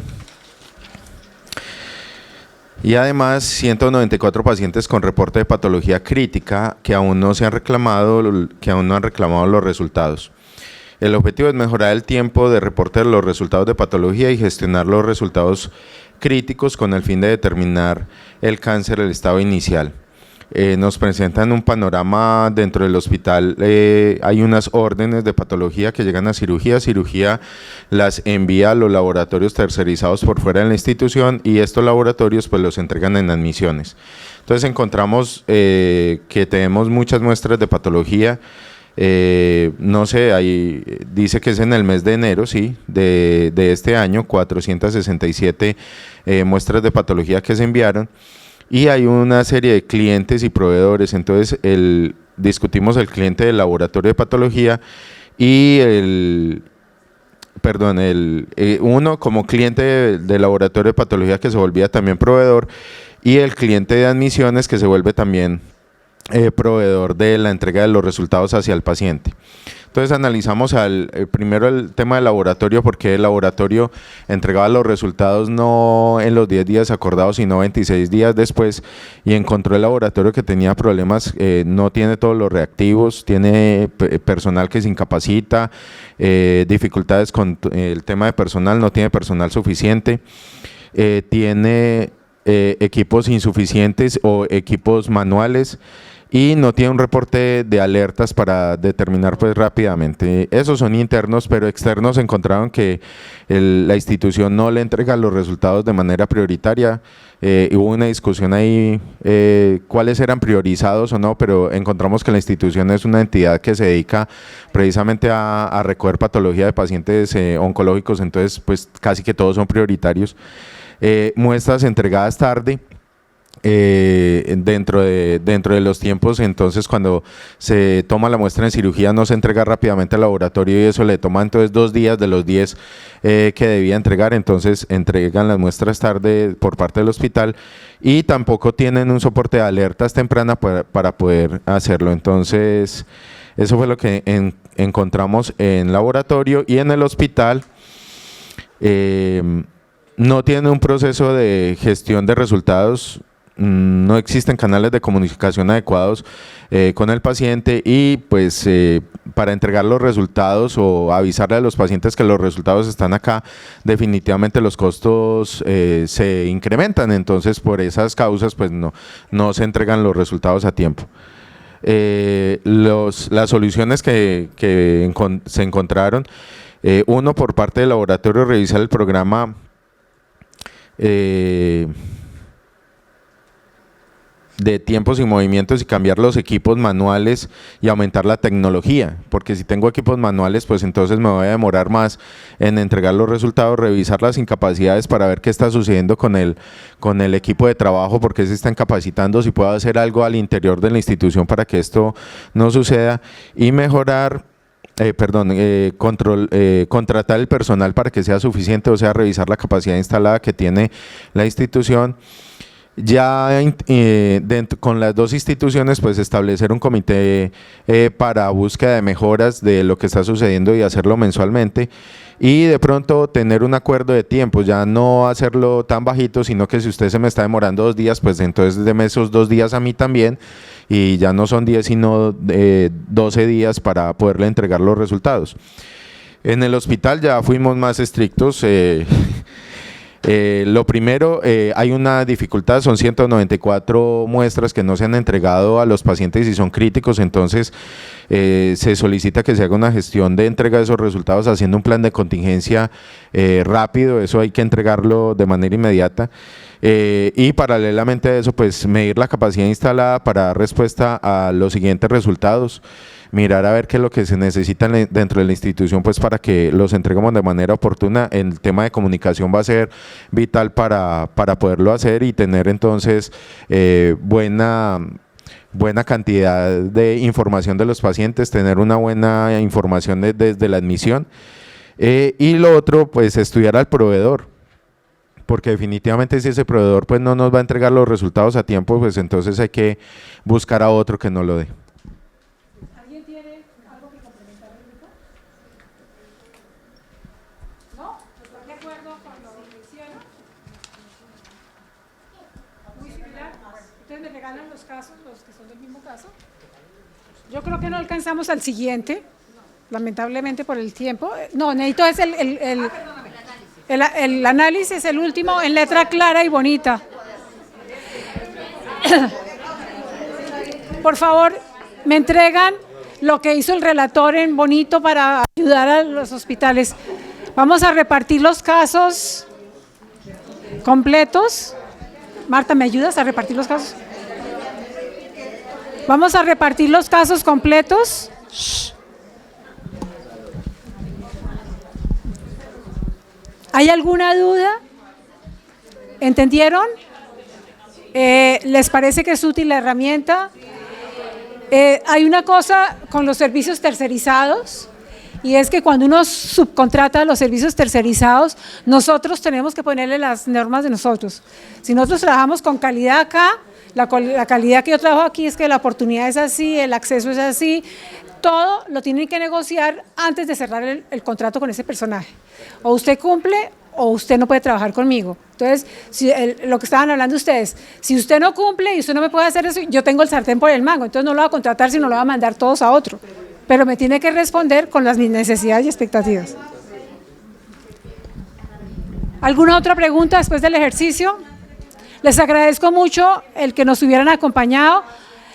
además 194 pacientes con reporte de patología crítica que aún no han reclamado los resultados. El objetivo es mejorar el tiempo de reporte de los resultados de patología y gestionar los resultados críticos con el fin de determinar el cáncer del estado inicial. Nos presentan un panorama dentro del hospital, hay unas órdenes de patología que llegan a cirugía las envía a los laboratorios tercerizados por fuera de la institución y estos laboratorios pues los entregan en admisiones. Entonces encontramos que tenemos muchas muestras de patología. No sé, ahí dice que es en el mes de enero, sí, de este año, 467 muestras de patología que se enviaron y hay una serie de clientes y proveedores. Entonces discutimos el cliente del laboratorio de patología y uno como cliente del laboratorio de patología que se volvía también proveedor y el cliente de admisiones que se vuelve también proveedor de la entrega de los resultados hacia el paciente. Entonces analizamos primero el tema del laboratorio, porque el laboratorio entregaba los resultados no en los 10 días acordados, sino 26 días después, y encontró el laboratorio que tenía problemas, no tiene todos los reactivos, tiene personal que se incapacita, dificultades con el tema de personal, no tiene personal suficiente, tiene equipos insuficientes o equipos manuales, y no tiene un reporte de alertas para determinar pues rápidamente. Esos son internos, pero externos encontraron que la institución no le entrega los resultados de manera prioritaria. Hubo una discusión ahí cuáles eran priorizados o no, pero encontramos que la institución es una entidad que se dedica precisamente a recoger patología de pacientes oncológicos, entonces pues casi que todos son prioritarios. Muestras entregadas tarde, dentro de los tiempos, entonces cuando se toma la muestra en cirugía no se entrega rápidamente al laboratorio, y eso le toma entonces 2 días de los 10 que debía entregar, entonces entregan las muestras tarde por parte del hospital, y tampoco tienen un soporte de alertas temprana para poder hacerlo. Entonces eso fue lo que encontramos en laboratorio. Y en el hospital no tiene un proceso de gestión de resultados, no existen canales de comunicación adecuados con el paciente, y pues para entregar los resultados o avisarle a los pacientes que los resultados están acá, definitivamente los costos se incrementan, entonces por esas causas pues no se entregan los resultados a tiempo. Las soluciones que se encontraron, uno, por parte del laboratorio, revisar el programa de tiempos y movimientos y cambiar los equipos manuales y aumentar la tecnología, porque si tengo equipos manuales pues entonces me voy a demorar más en entregar los resultados. Revisar las incapacidades para ver qué está sucediendo con el equipo de trabajo, porque se están capacitando, si puedo hacer algo al interior de la institución para que esto no suceda, y mejorar contratar el personal para que sea suficiente, o sea, revisar la capacidad instalada que tiene la institución. Ya con las dos instituciones pues establecer un comité para búsqueda de mejoras de lo que está sucediendo y hacerlo mensualmente, y de pronto tener un acuerdo de tiempo, ya no hacerlo tan bajito, sino que si usted se me está demorando 2 días, pues entonces deme esos 2 días a mí también, y ya no son 10 sino 12 días para poderle entregar los resultados. En el hospital ya fuimos más estrictos. Lo primero, hay una dificultad, son 194 muestras que no se han entregado a los pacientes y son críticos, entonces se solicita que se haga una gestión de entrega de esos resultados haciendo un plan de contingencia rápido, eso hay que entregarlo de manera inmediata. Y paralelamente a eso, pues medir la capacidad instalada para dar respuesta a los siguientes resultados, mirar a ver qué es lo que se necesita dentro de la institución pues para que los entreguemos de manera oportuna. El tema de comunicación va a ser vital para poderlo hacer y tener entonces buena cantidad de información de los pacientes, tener una buena información desde la admisión. Y lo otro, pues estudiar al proveedor, porque definitivamente si ese proveedor pues no nos va a entregar los resultados a tiempo, pues entonces hay que buscar a otro que nos lo dé. ¿Alguien tiene algo que complementar, Enrico? ¿No? ¿Están de acuerdo con lo que hicieron? Muy similar. Entonces me regalan los casos, los que son del mismo caso. Yo creo que no alcanzamos al siguiente, lamentablemente por el tiempo. No, necesito es el análisis, el último, en letra clara y bonita. Por favor, me entregan lo que hizo el relator en bonito para ayudar a los hospitales. Vamos a repartir los casos completos. Marta, ¿me ayudas a repartir los casos? Vamos a repartir los casos completos. ¿Hay alguna duda? ¿Entendieron? ¿Les parece que es útil la herramienta? Hay una cosa con los servicios tercerizados, y es que cuando uno subcontrata los servicios tercerizados, nosotros tenemos que ponerle las normas de nosotros. Si nosotros trabajamos con calidad acá, La calidad que yo trabajo aquí es que la oportunidad es así, el acceso es así, todo lo tienen que negociar antes de cerrar el contrato con ese personaje. O usted cumple o usted no puede trabajar conmigo. Entonces, lo que estaban hablando ustedes, si usted no cumple y usted no me puede hacer eso, yo tengo el sartén por el mango, entonces no lo voy a contratar, sino lo voy a mandar todos a otro. Pero me tiene que responder con mis necesidades y expectativas. ¿Alguna otra pregunta después del ejercicio? Les agradezco mucho el que nos hubieran acompañado.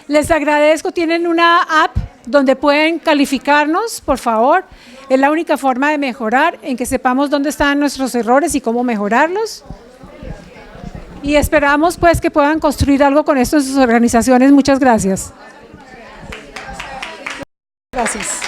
Les agradezco, tienen una app donde pueden calificarnos, por favor. Es la única forma de mejorar, en que sepamos dónde están nuestros errores y cómo mejorarlos. Y esperamos pues que puedan construir algo con esto en sus organizaciones. Muchas gracias. Gracias.